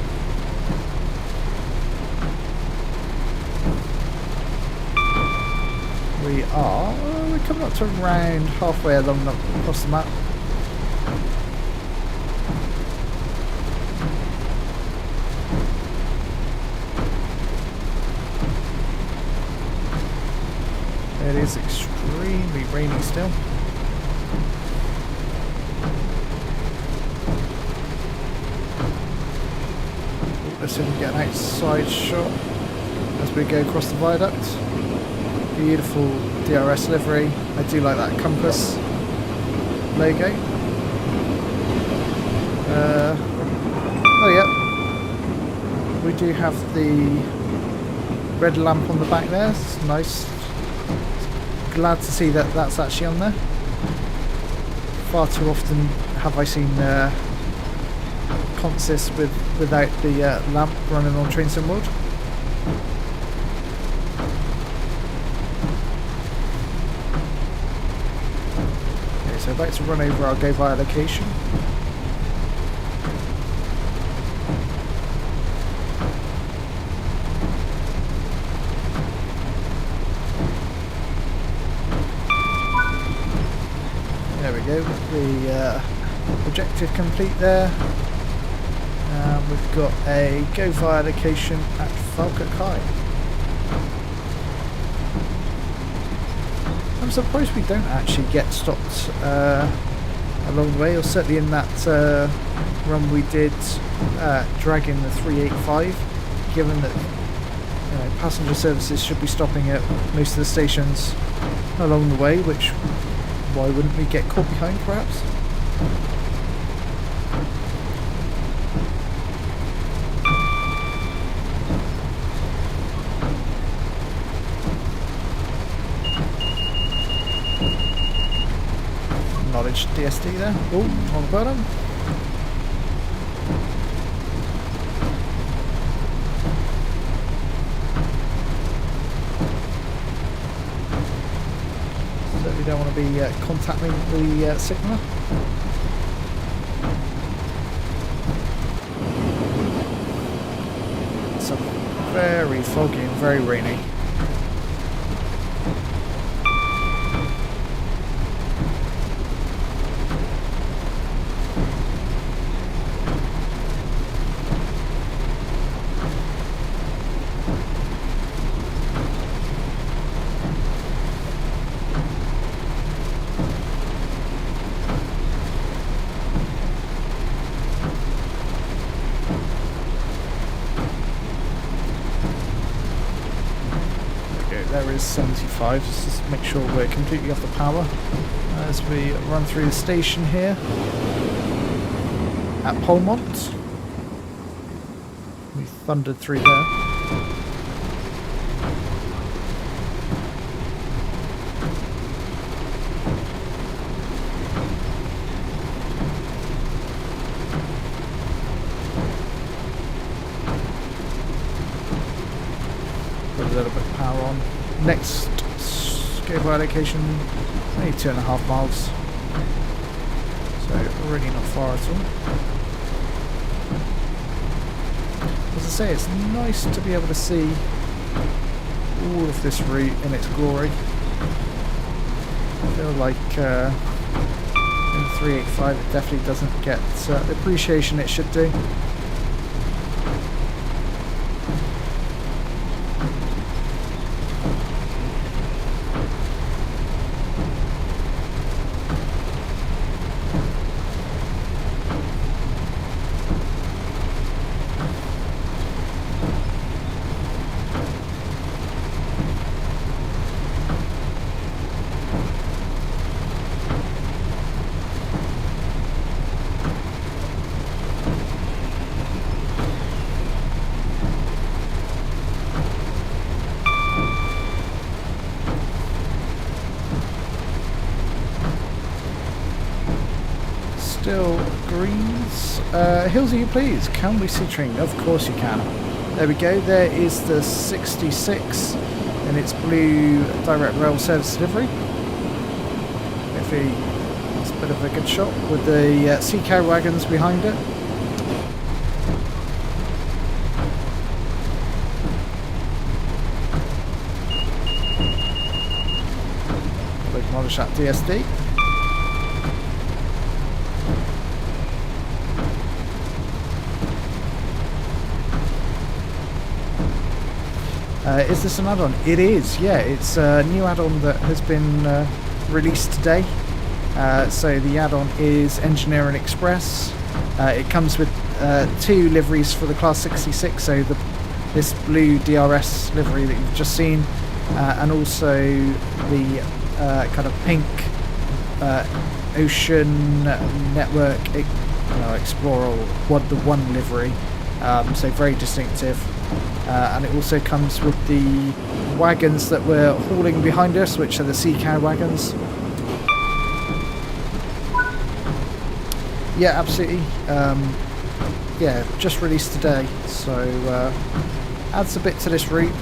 We're coming up to around halfway along across the map. It is extremely rainy still. Let's see if we can get an outside shot as we go across the viaduct. Beautiful DRS livery. I do like that compass logo. Oh yeah, we do have the red lamp on the back there. It's nice. Glad to see that that's actually on there. Far too often have I seen consist without the lamp running on train sim mode. Okay, so about to run over our go via location. There we go, the objective complete there. We've got a go via location at Falkirk High. I'm surprised we don't actually get stopped along the way, or certainly in that run we did dragging the 385, given that passenger services should be stopping at most of the stations along the way, which why wouldn't we get caught behind perhaps? Knowledge DSD there. Oh, on the bottom. Certainly don't want to be contacting the signaller. are very foggy and very rainy. There is 75, just to make sure we're completely off the power as we run through the station here at Polmont. We thundered through there. Put a little bit of power on. Next ScotRail location, only 2.5 miles, so really not far at all. As I say, it's nice to be able to see all of this route in its glory. I feel like in 385 it definitely doesn't get the appreciation it should do. Still greens. Hills, you please. Can we see train? Of course you can. There we go. There is the 66 in its blue direct rail service delivery. Hopefully it's a bit of a good shot with the CK wagons behind it. We'll acknowledge that DSD. Is this an add-on? It is, yeah. It's a new add-on that has been released today. So the add-on is Engineering Express. It comes with 2 liveries for the Class 66, so this blue DRS livery that you've just seen, and also the kind of pink Ocean Network Explorer the one livery. So very distinctive. And it also comes with the wagons that we're hauling behind us, which are the CK wagons. Yeah, absolutely. Yeah, just released today, so adds a bit to this route.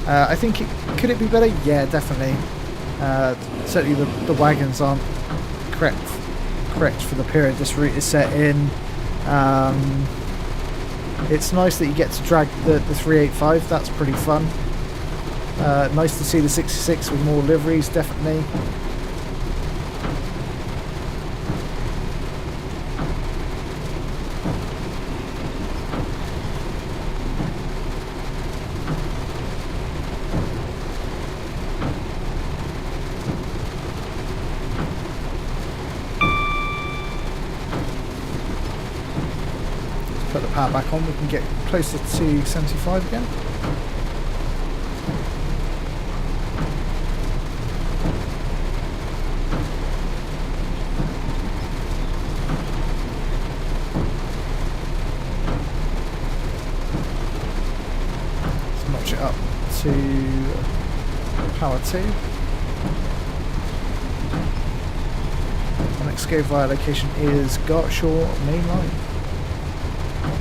I think could it be better? Yeah, definitely. Certainly the wagons aren't correct for the period this route is set in. It's nice that you get to drag the 385, that's pretty fun. Nice to see the 66 with more liveries, definitely. Put the power back on, we can get closer to 75 again. Let's notch it up to power 2. The next go via location is Gartshaw Main Line.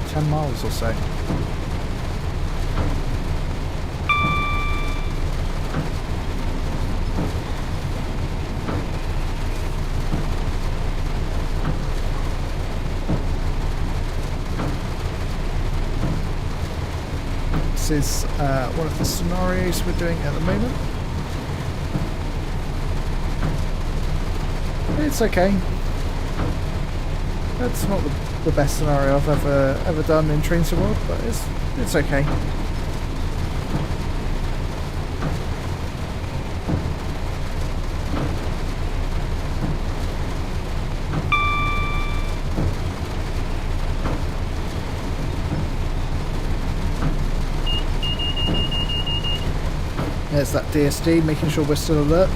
10 miles or so. this is one of the scenarios we're doing at the moment. It's okay. That's not the best scenario I've ever done in Train Sim World, but it's okay. There's that DSD, making sure we're still alert.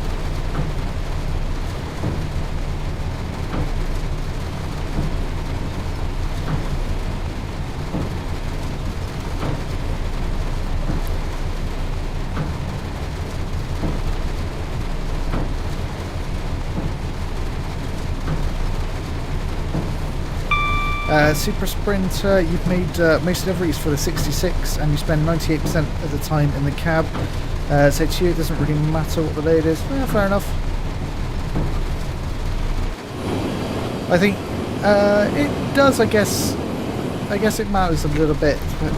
Super Sprinter, you've made most deliveries for the 66 and you spend 98% of the time in the cab. So to you it doesn't really matter what the load is. Yeah, fair enough. I think it does, I guess it matters a little bit, but,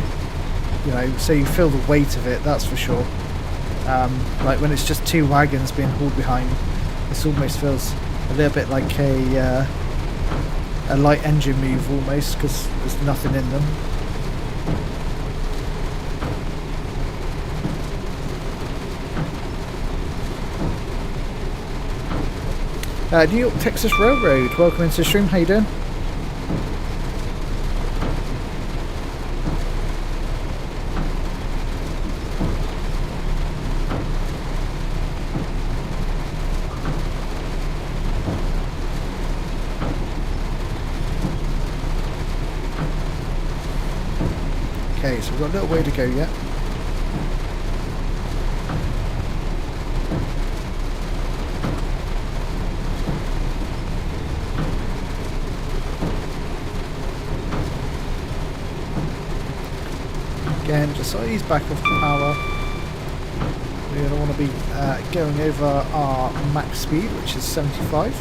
you know, so you feel the weight of it, that's for sure. Like when it's just two wagons being hauled behind, this almost feels a little bit like a light engine move almost, because there's nothing in them. New York Texas Railroad, welcome into the stream, how you doing? Okay, so we've got a little way to go yet. Again, just ease back off the power. We're going to want to be going over our max speed, which is 75.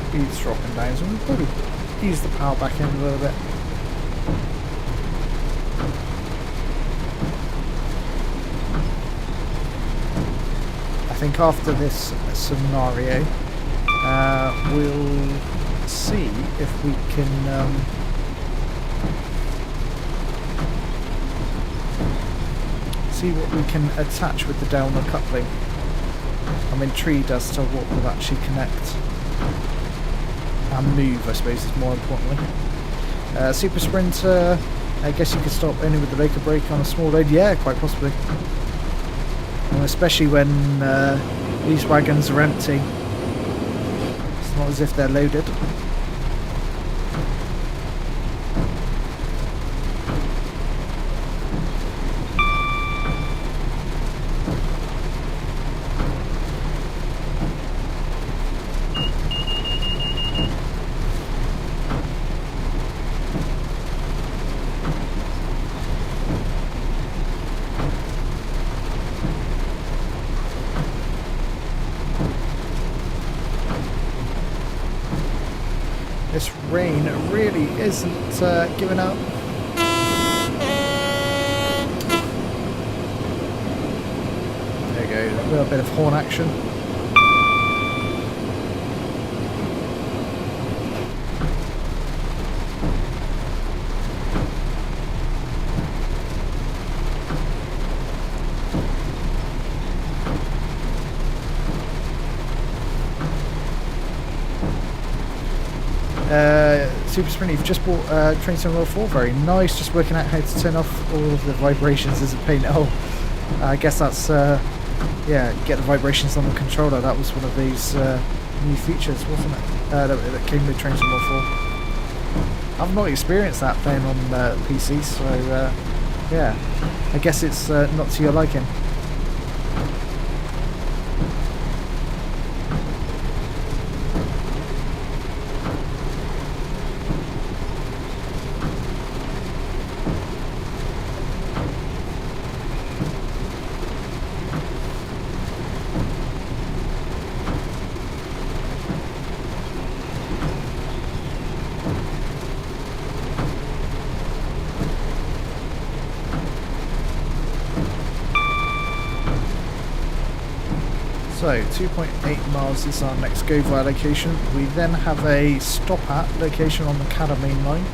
Speed's dropping down, so we'll probably ease the power back in a little bit. I think after this scenario, we'll see if we can see what we can attach with the downward coupling. I'm intrigued as to what will actually connect and move, I suppose, is more importantly. Super Sprinter, I guess you could stop only with the local brake on a small load. Yeah, quite possibly. And especially when these wagons are empty. It's not as if they're loaded. This rain really isn't giving up. There you go, a little bit of horn action. Super Sprint, you've just bought Train Sim World 4, very nice, just working out how to turn off all of the vibrations as a pain. Oh, I guess that's, yeah, get the vibrations on the controller, that was one of these new features, wasn't it, that came with Train Sim World 4. I've not experienced that playing on PC, so yeah, I guess it's not to your liking. So 2.8 miles is our next go via location. We then have a stop at location on the Cadder main line.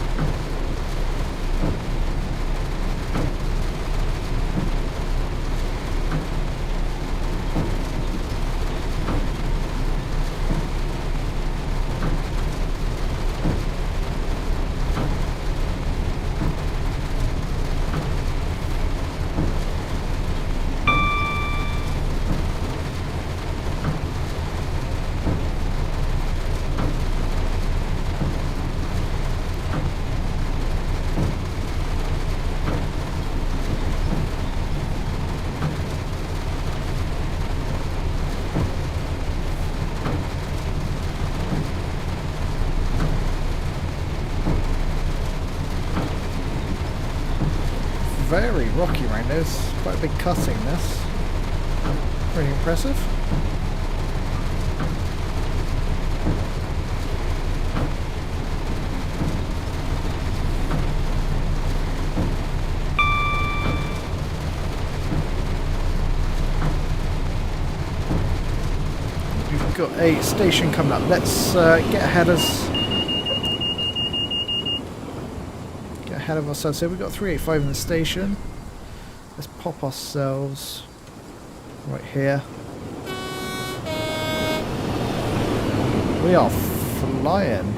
Very rocky around this, quite a big cutting this. Really impressive. We've got a station coming up. Let's get ahead of ourselves. So we've got 385 in the station. Let's pop ourselves right here. We are flying.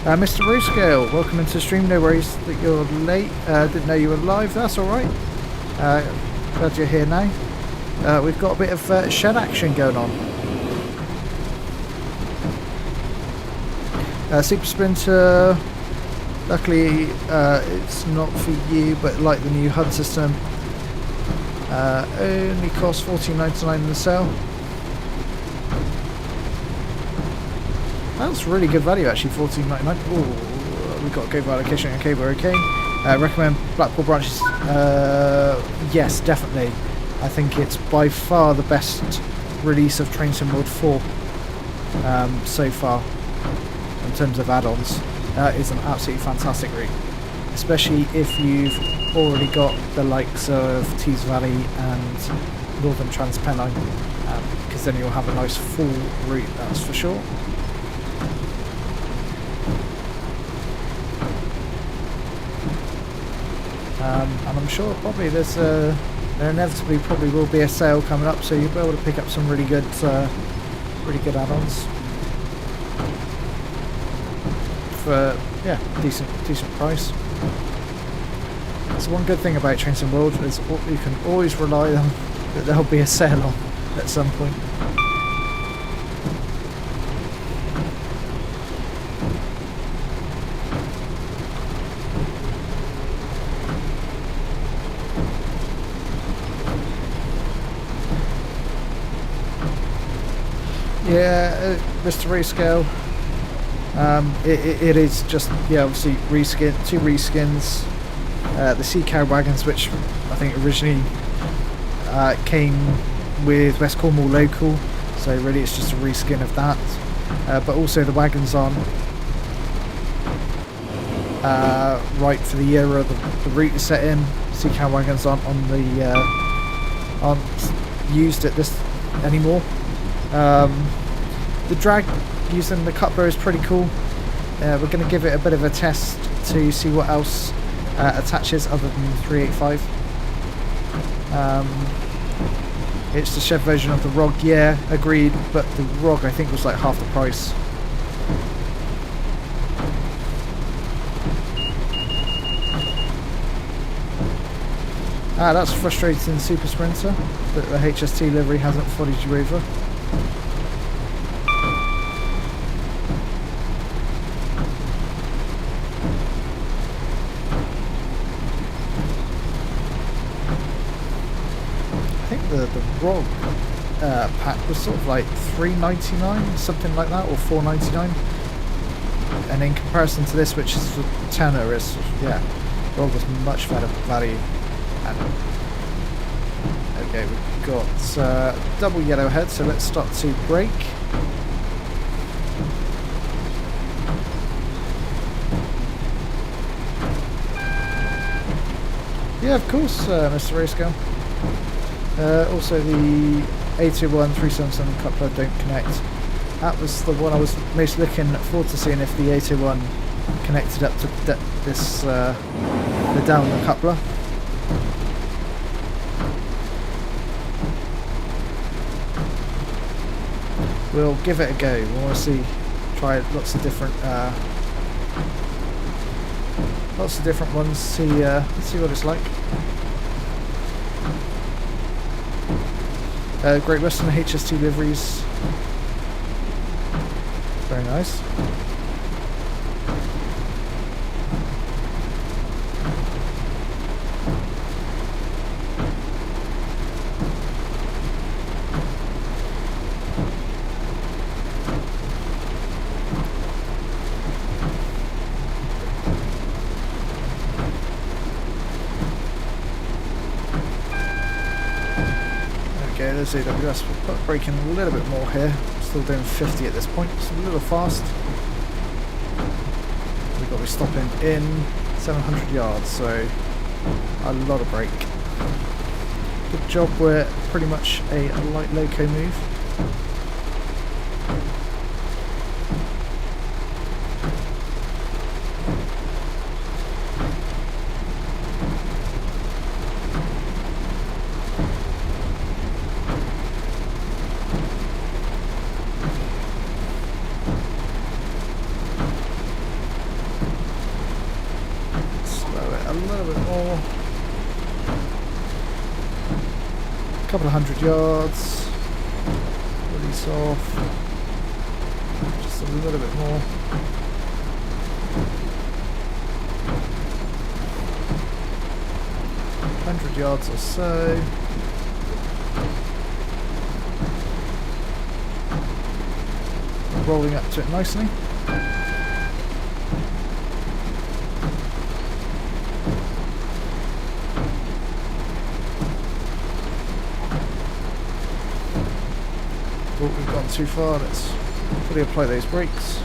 Mr. Rooscale, welcome into the stream. No worries that you're late. Didn't know you were live. That's alright. Glad you're here now. We've got a bit of shed action going on. Super Sprinter, luckily it's not for you, but like the new HUD system, only costs $14.99 in the sale. That's really good value actually, $14.99. Ooh, we've got to go by location. Okay, we're okay. Recommend Blackpool branches. Yes, definitely. I think it's by far the best release of Train Sim World 4 so far in terms of add-ons. It's an absolutely fantastic route, especially if you've already got the likes of Tees Valley and Northern Transpennine, because then you'll have a nice full route, that's for sure. And I'm sure probably there inevitably probably will be a sale coming up, so you'll be able to pick up some really good add-ons for decent price. That's one good thing about Train Sim World, is you can always rely on that there'll be a sale on at some point. Yeah, Mr. Rescale. It is just, yeah, obviously two reskins. The Sea Cow wagons, which I think originally came with West Cornwall Local, so really it's just a reskin of that. But also the wagons on right for the era the route is set in. Sea Cow wagons aren't used at this anymore. The drag using the Cutler is pretty cool. We're going to give it a bit of a test to see what else attaches other than the 385. It's the shed version of the ROG, yeah, agreed, but the ROG I think was like half the price. That's frustrating, Super Sprinter, that the HST livery hasn't followed you over. The ROG pack was sort of like $3.99, something like that, or $4.99, and in comparison to this, which is the tenner, is, yeah, ROG was much better value. And okay, we've got double yellow head, so let's start to brake. Yeah, of course, Mr. Rayscale. Also, the 821 377 coupler don't connect. That was the one I was most looking forward to seeing, if the 801 connected up to this the down the coupler. We'll give it a go. We want to see, try lots of different ones. See what it's like. Great Western HST liveries. Very nice. There's AWS. We'll put braking a little bit more here. Still doing 50 at this point. It's a little fast. We've got to be stopping in 700 yards, so a lot of brake. Good job. We're pretty much a light loco move. Couple of 100 yards, release off, just a little bit more. $100 yards or so. Rolling up to it nicely. We've gone too far. Let's fully apply those brakes.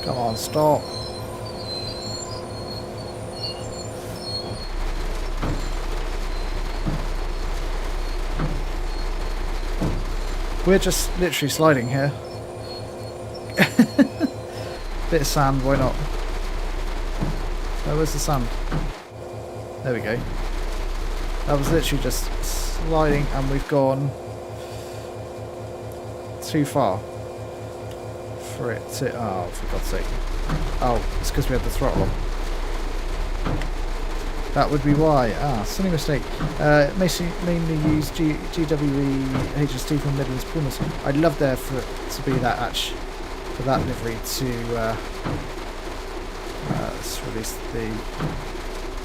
Come on, stop. We're just literally sliding here. Bit of sand, why not? Oh, where's the sand? There we go. That was literally just sliding, and we've gone too far for it to... Oh, for God's sake. Oh, it's because we had the throttle on. That would be why. Ah, silly mistake. Mainly use GWE HST from Midlands Pumas. I'd love there for it to be that actually. For that livery to let's release the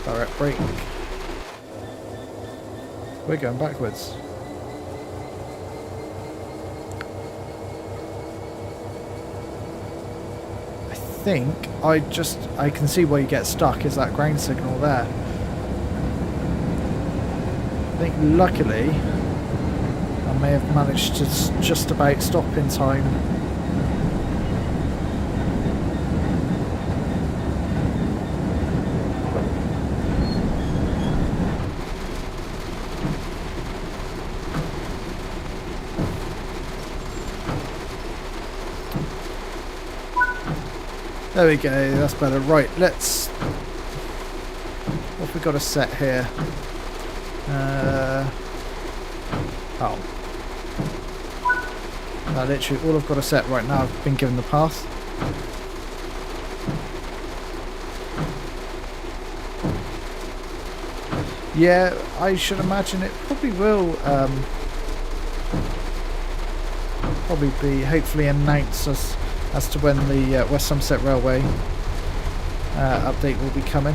direct brake. We're going backwards. I think I can see where you get stuck is that ground signal there. I think luckily I may have managed to just about stop in time. There we go, that's better. Right, let's... What have we got to set here? Oh. No, literally all I've got to set right now, I've been given the path. Yeah, I should imagine it probably will probably be hopefully announced as to when the West Somerset Railway update will be coming.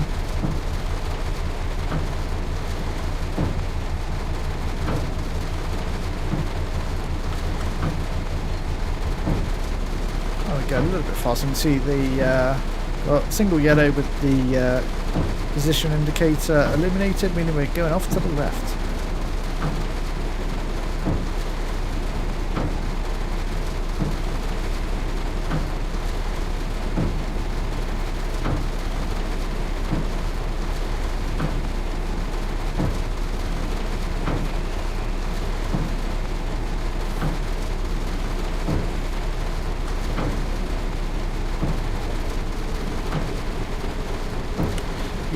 Oh, we go a little bit faster. You can see the single yellow with the position indicator illuminated, meaning we're going off to the left.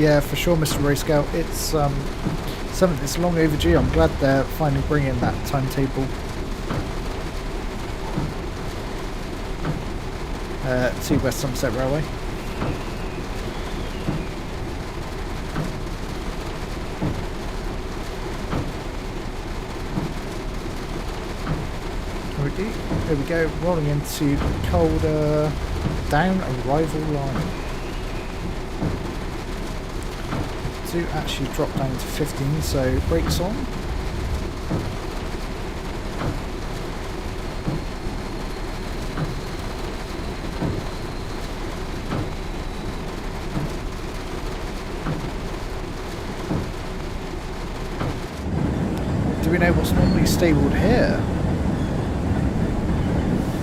Yeah, for sure, Mr. Ray Scout. It's something that's long overdue. I'm glad they're finally bringing that timetable to West Somerset Railway. Here we go, rolling into colder down arrival line. Do actually drop down to 15, so brakes on. Do we know what's normally stabled here?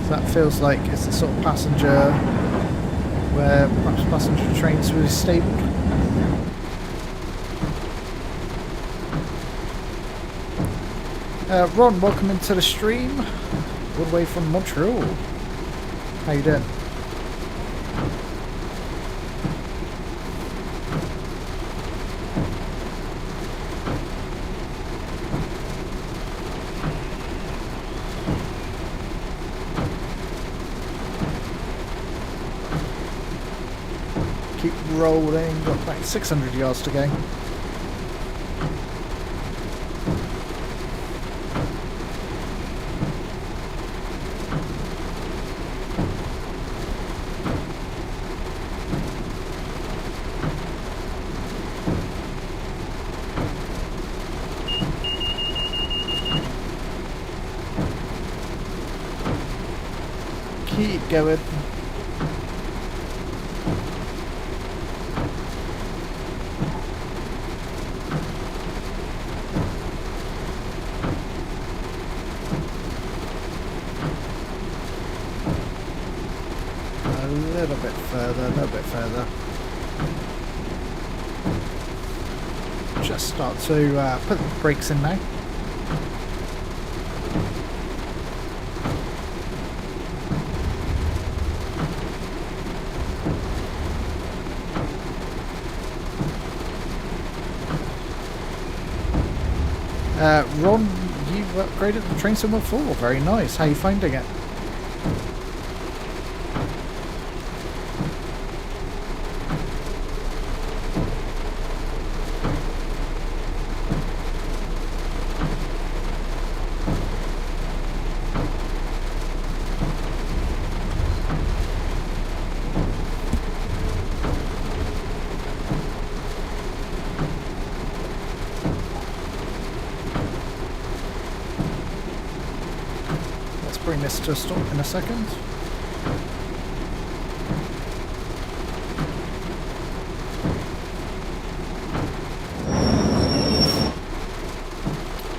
That feels like it's the sort of passenger where perhaps passenger trains were stabled. Ron, welcome into the stream, all the way from Montreal. How you doing? Keep rolling, got about 600 yards to go. Keep going. A little bit further. Just start to put the brakes in now. Ron, you've upgraded the train symbol 4. Very nice. How are you finding it? Bring this to a stop in a second.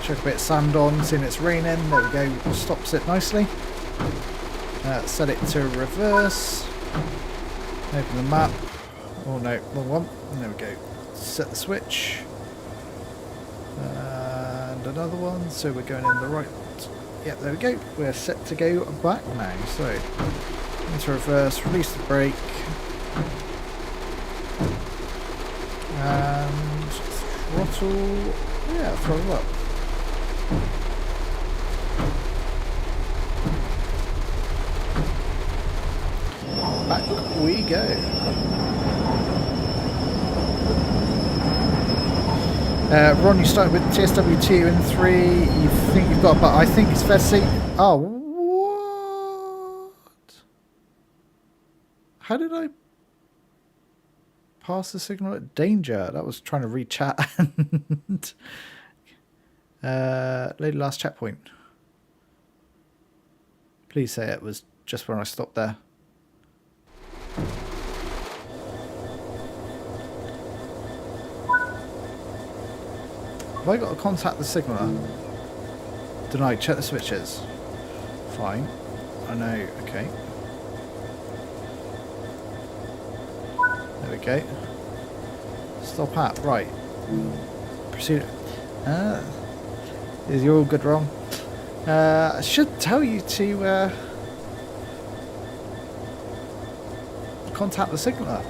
Chuck a bit of sand on, seeing it's raining. There we go, stops it nicely. Set it to reverse. Open the map. Oh no, wrong one. There we go. Set the switch. And another one, so we're going in the right. Yep, there we go. We're set to go back now. So, into reverse, release the brake, and throttle. Yeah, throttle up. Back we go. Ron, you started with TSW2 and 3. You think you've got, but I think it's fair to say. Oh, what? How did I pass the signal at danger? That was trying to read chat and load last checkpoint. Please say it was just when I stopped there. Have I got to contact the signaller? Denied. Check the switches. Fine. I know. Okay. There we go. Stop at. Right. Proceed. You're all good, wrong. I should tell you to contact the signaller.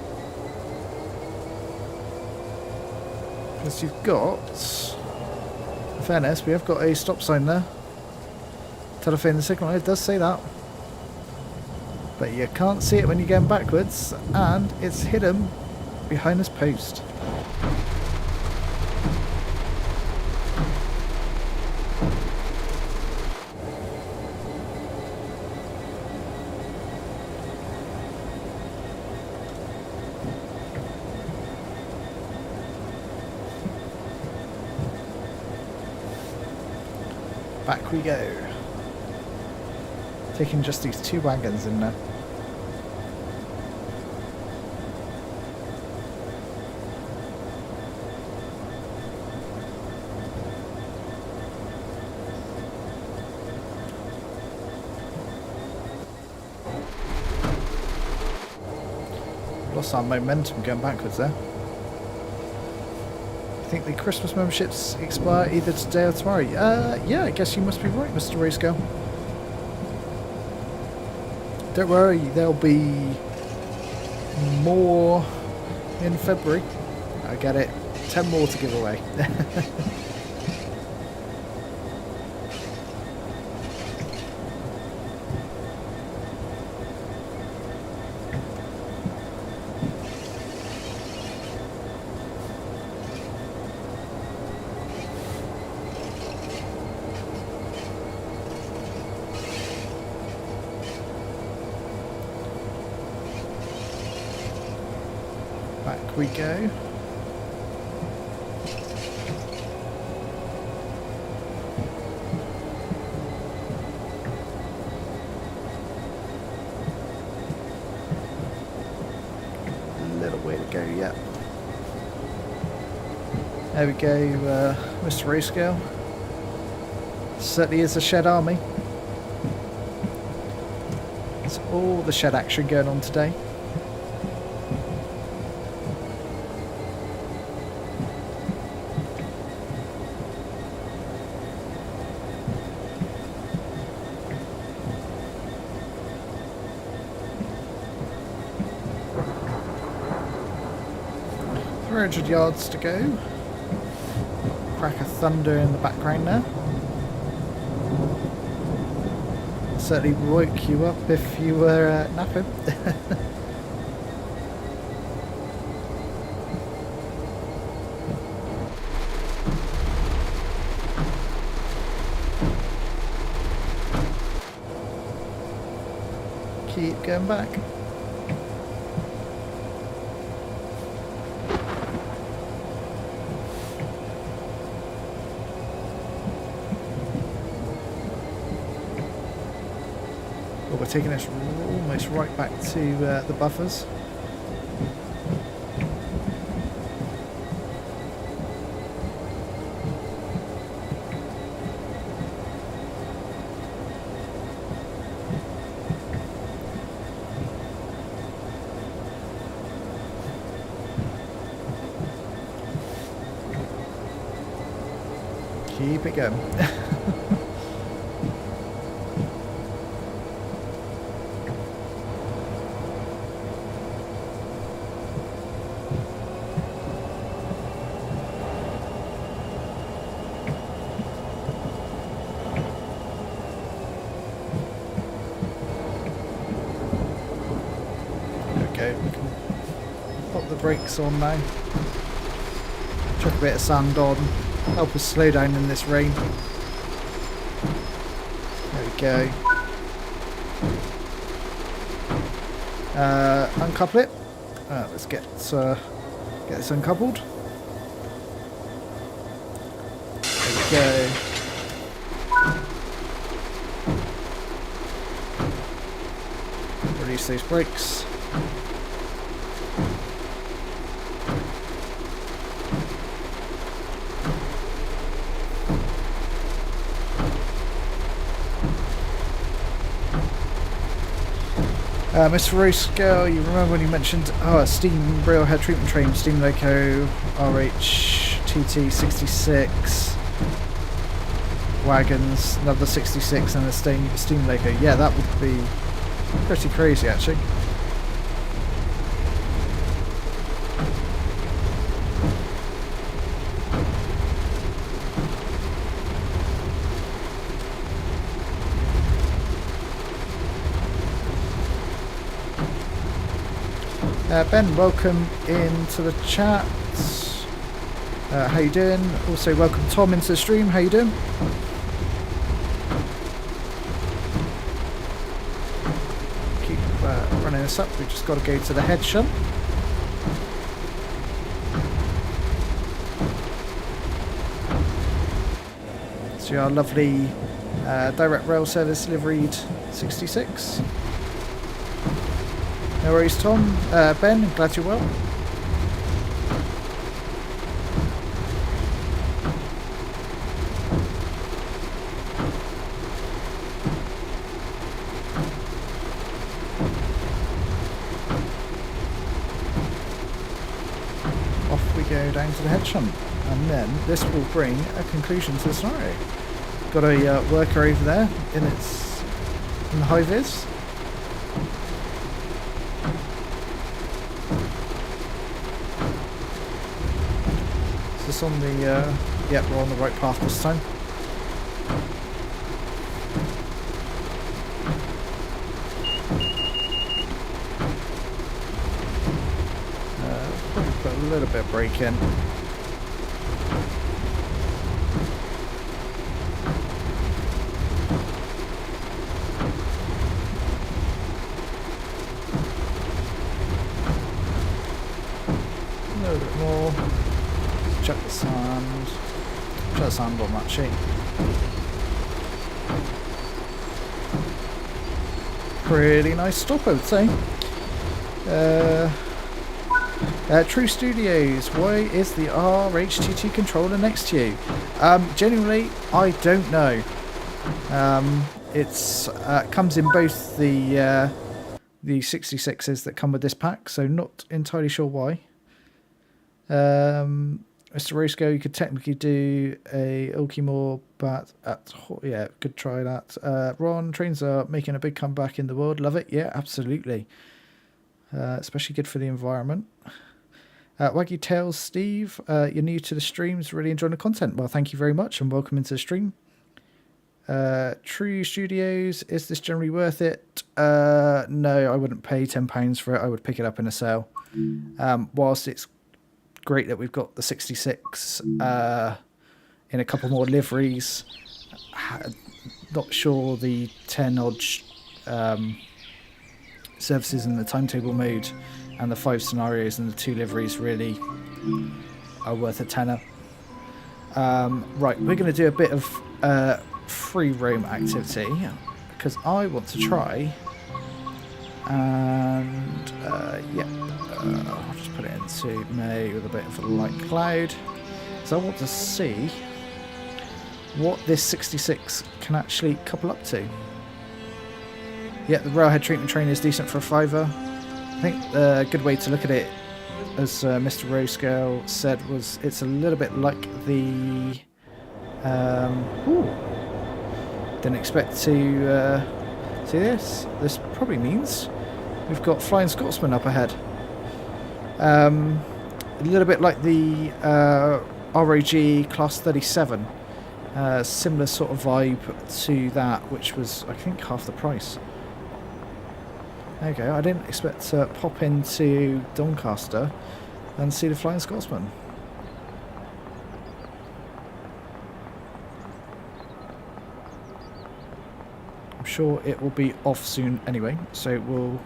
Because you've got, in fairness, we have got a stop sign there. Telephone signal, it does say that. But you can't see it when you're going backwards, and it's hidden behind this post. Back we go. Taking just these 2 wagons in there. Lost our momentum going backwards there. I think the Christmas memberships expire either today or tomorrow. Yeah, I guess you must be right, Mr. Racegirl. Don't worry, there'll be more in February. I get it. 10 more to give away. Back we go. Little way to go yet. There we go, Mr. Racegirl. Certainly is a shed army. It's all the shed action going on today. Yards to go. Crack of thunder in the background there. Certainly woke you up if you were napping. Keep going back. We're taking us almost right back to the buffers. Keep it going. We can pop the brakes on now. Chuck a bit of sand on. Help us slow down in this rain. There we go. Uncouple it. Let's get this uncoupled. There we go. Release those brakes. Mr. Racegirl, you remember when you mentioned a steam railhead treatment train, steam loco, RHTT66 wagons, another 66 and a steam loco. Yeah, that would be pretty crazy actually. Ben, welcome into the chat. How you doing? Also welcome Tom into the stream. How you doing? Keep running this up. We've just got to go to the head shunt. So our lovely direct rail service liveried 66. No worries, Tom. Ben, glad you're well. Off we go down to the head shunt, and then this will bring a conclusion to the scenario. Got a worker over there in the high vis. Is this on the? Yep, we're on the right path this time. Probably put a little bit of brake in. A little bit more. Check the sand. Check the sand on that sheet. Pretty nice stop, I would say. True Studios, why is the RHT2 controller next to you? Genuinely, I don't know. It's comes in both the 66s that come with this pack, so not entirely sure why. Mr. Roscoe, you could technically do a Ilkimore, but yeah, could try that. Ron, trains are making a big comeback in the world. Love it. Yeah, absolutely. Especially good for the environment. Waggy Tails, Steve, you're new to the streams, really enjoying the content. Well, thank you very much and welcome into the stream. True Studios, is this generally worth it? No, I wouldn't pay £10 for it. I would pick it up in a sale. Whilst it's great that we've got the 66 in a couple more liveries, not sure the 10 odd services in the timetable mode and the 5 scenarios and the 2 liveries really are worth a tenner. Right, we're going to do a bit of free roam activity because I want to try and yeah, I'll just put it into May with a bit of a light cloud. So I want to see what this 66 can actually couple up to. Yeah, the railhead treatment train is decent for a £5. I think a good way to look at it, as Mr. Roscale said, was it's a little bit like the... didn't expect to see this. This probably means we've got Flying Scotsman up ahead. A little bit like the ROG Class 37. Similar sort of vibe to that, which was, I think, half the price. There you go. I didn't expect to pop into Doncaster and see the Flying Scotsman. I'm sure it will be off soon anyway, so we'll...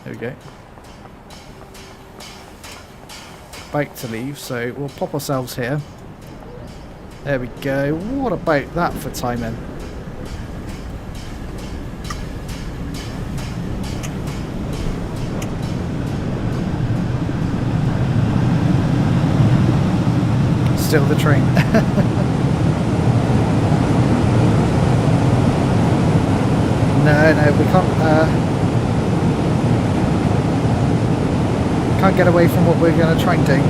There we go. About to leave, so we'll pop ourselves here. There we go. What about that for timing? Still the train. No, we can't get away from what we're going to try and do.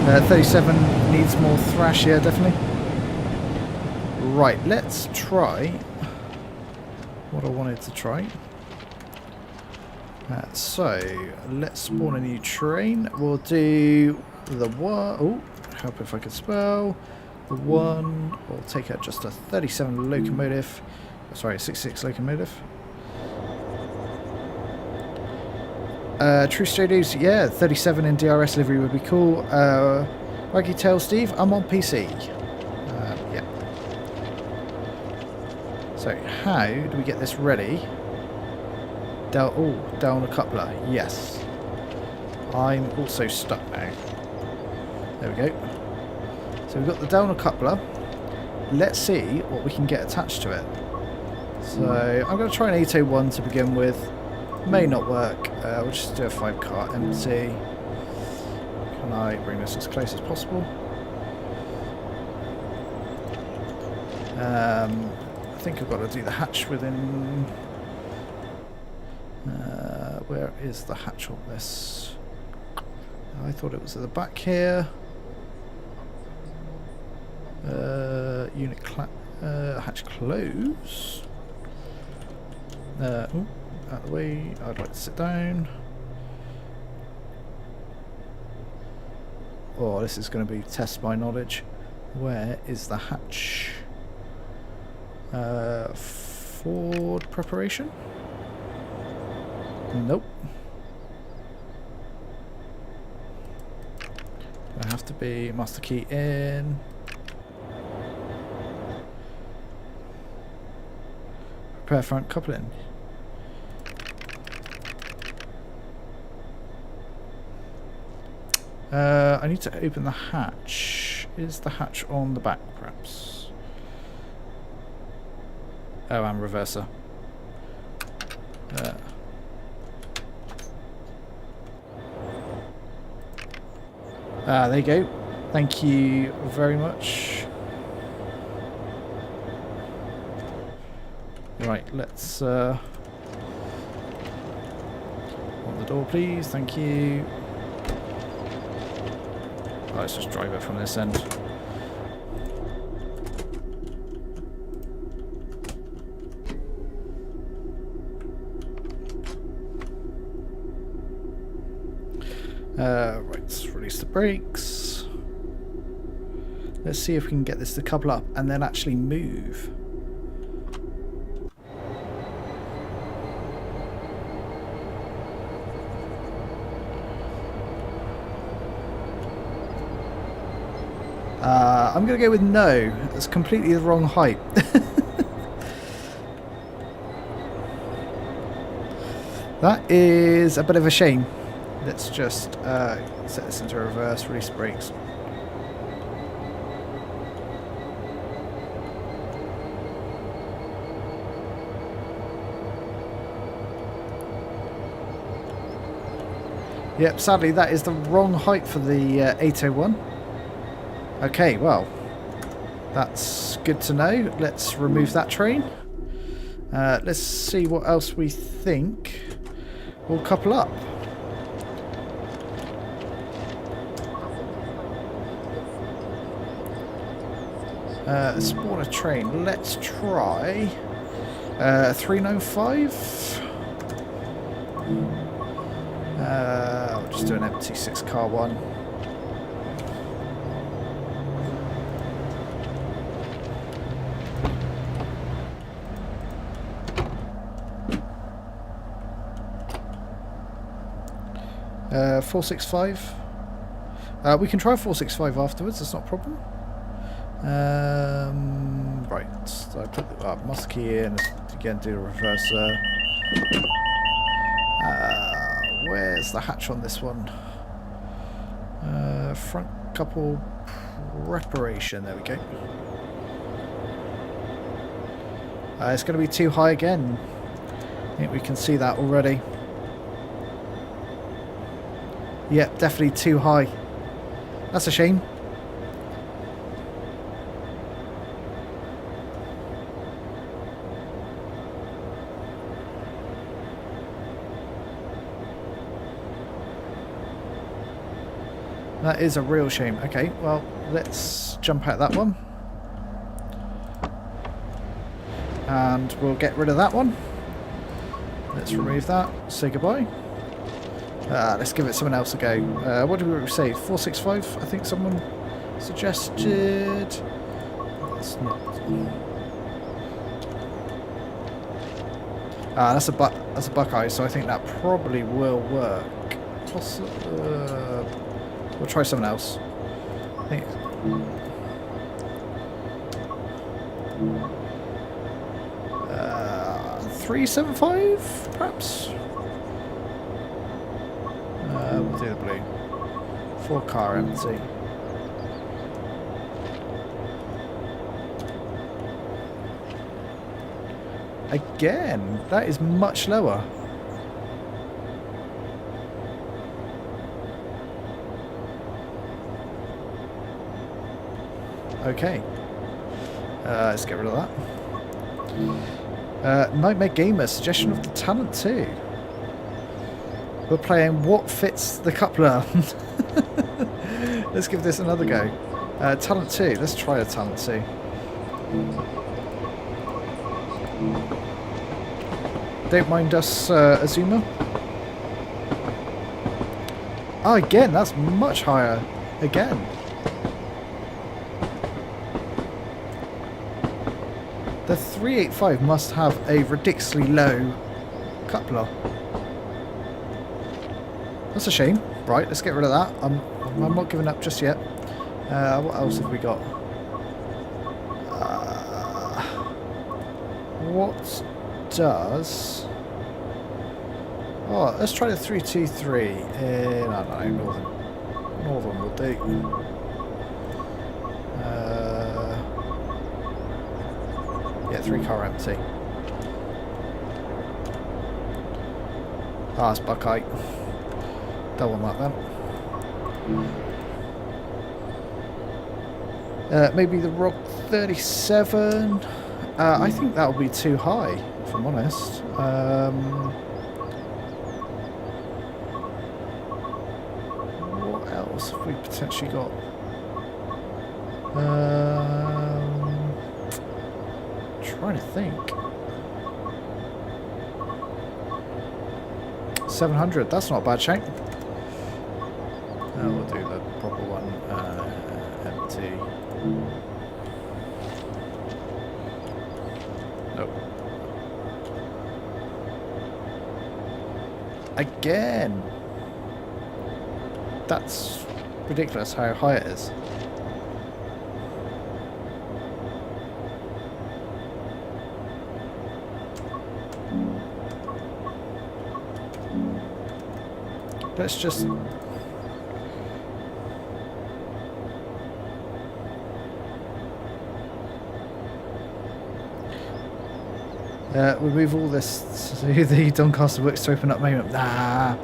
Uh, 37 needs more thrash here, definitely. Right, let's try what I wanted to try. So, let's spawn a new train. We'll do the one... Oh, help if I could spell. The one... We'll take out just a 37 locomotive. Sorry, 66 locomotive. True Studios, yeah, 37 in DRS livery would be cool. Waggy Tail Steve, I'm on PC. Yeah. So how do we get this ready? Down a coupler. Yes. I'm also stuck now. There we go. So we've got the down a coupler. Let's see what we can get attached to it. So I'm going to try an 801 to begin with. May not work. We'll just do a 5-car empty. Can I bring this as close as possible? I think I've got to do the hatch within... where is the hatch on this? I thought it was at the back here. Unit hatch close. Out of the way. I'd like to sit down. Oh, this is going to be test my knowledge. Where is the hatch? Forward preparation? Nope. I have to be master key in. Prepare front coupling. I need to open the hatch. Is the hatch on the back, perhaps? Oh, and reverser. There you go. Thank you very much. Right, let's on the door, please. Thank you. Oh, let's just drive it from this end. Right, let's release the brakes. Let's see if we can get this to couple up and then actually move. I'm going to go with no. That's completely the wrong height. That is a bit of a shame. Let's just set this into reverse, release brakes. Yep, sadly that is the wrong height for the 801. Okay, well, that's good to know. Let's remove that train. Let's see what else we think will couple up. Spawn a train. Let's try 395. I'll just do an empty 6-car one. Uh, 465. We can try 465 afterwards. That's not a problem. Right. So I put the master key in. Let's again do a reverser. Where's the hatch on this one? Front couple preparation. There we go. It's going to be too high again. I think we can see that already. Yep, definitely too high. That's a shame. That is a real shame. Okay, well, let's jump out that one. And we'll get rid of that one. Let's remove that. Say goodbye. Let's give it someone else a go. What did we say? 465? I think someone suggested. That's not. That's a Buckeye, so I think that probably will work. We'll try something else. I think. 375, perhaps. We'll do the blue. 4-car empty. Again, that is much lower. Okay. Let's get rid of that. Nightmare Gamer, suggestion of the talent 2. We're playing what fits the coupler. Let's give this another go. Talent 2, let's try a talent 2. Don't mind us, Azuma. Oh, again, that's much higher. Again. The 385 must have a ridiculously low coupler. That's a shame. Right, let's get rid of that. I'm not giving up just yet. What else have we got? What does... Oh, let's try the 323 in, I don't know, Northern will do. Yeah, 3-car empty. Ah, it's Buckeye. Double mark then. Maybe the Rock 37. I think that would be too high, if I'm honest. What else have we potentially got? Trying to think. 700. That's not a bad shape. We'll do the proper one. Empty. Nope. Again. That's ridiculous how high it is. Let's just... we'll move all this to the Doncaster Works to open up moment. Nah.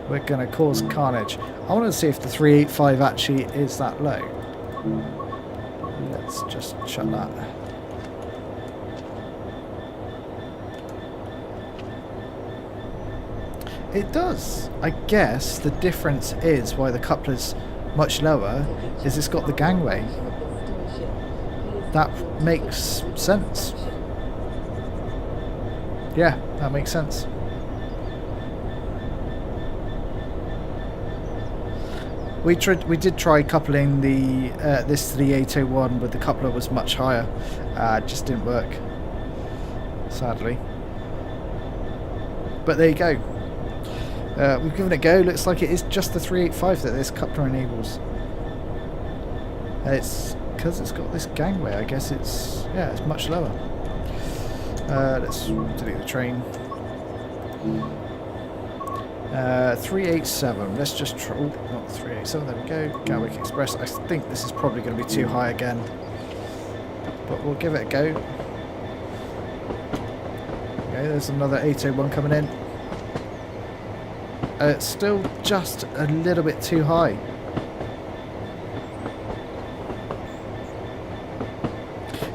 We're going to cause carnage. I want to see if the 385 actually is that low. Let's just shut that. It does. I guess the difference is why the coupler's much lower is it's got the gangway. That makes sense. Yeah, that makes sense. We did try coupling the this to the 801, but the coupler was much higher. It just didn't work, sadly. But there you go. We've given it a go. Looks like it is just the 385 that this coupler enables. It's because it's got this gangway. I guess it's much lower. Let's delete the train. 387. Let's just try. Oh, not 387. There we go. Glasgow Express. I think this is probably going to be too high again, but we'll give it a go. Okay, there's another 801 coming in. It's still just a little bit too high.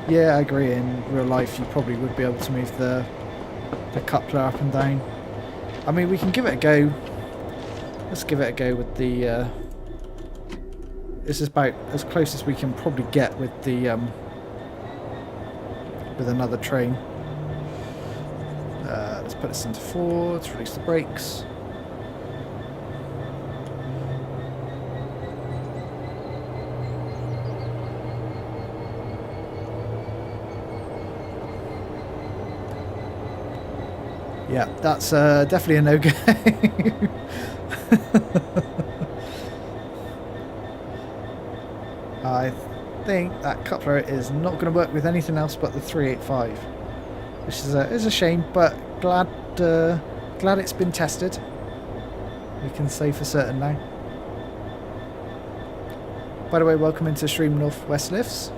Yeah, I agree. In real life, you probably would be able to move the coupler up and down. I mean, we can give it a go. Let's give it a go with the... this is about as close as we can probably get with the... with another train. Let's put this into 4. Let's release the brakes. Yeah, that's definitely a no-go. I think that coupler is not going to work with anything else but the 385, which is a shame, but glad it's been tested. We can say for certain now. By the way, welcome into Stream Northwest Lifts.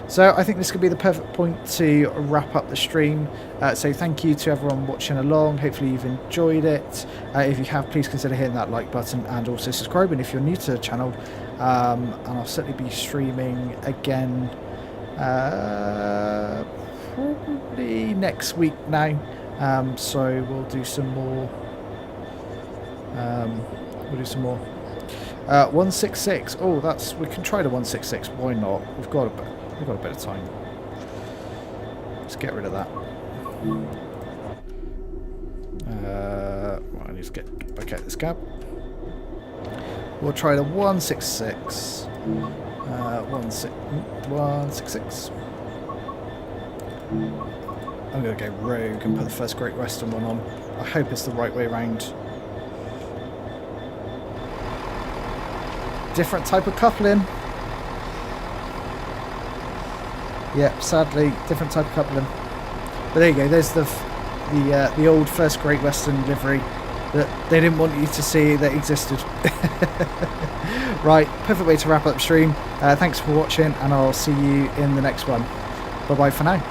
So I think this could be the perfect point to wrap up the stream. So thank you to everyone watching along. Hopefully you've enjoyed it. If you have, please consider hitting that like button and also subscribing if you're new to the channel. And I'll certainly be streaming again probably next week now. So we'll do some more. 166. Oh, we can try the 166. Why not? We've got a bit of time. Let's get rid of that. Right, I need to get back out this cab. We'll try the 166. 166. I'm going to go rogue and put the first Great Western one on. I hope it's the right way round. Different type of coupling. Yep, sadly, different type of coupling. But there you go. There's the old first Great Western livery that they didn't want you to see that existed. Right, perfect way to wrap up the stream. Thanks for watching, and I'll see you in the next one. Bye bye for now.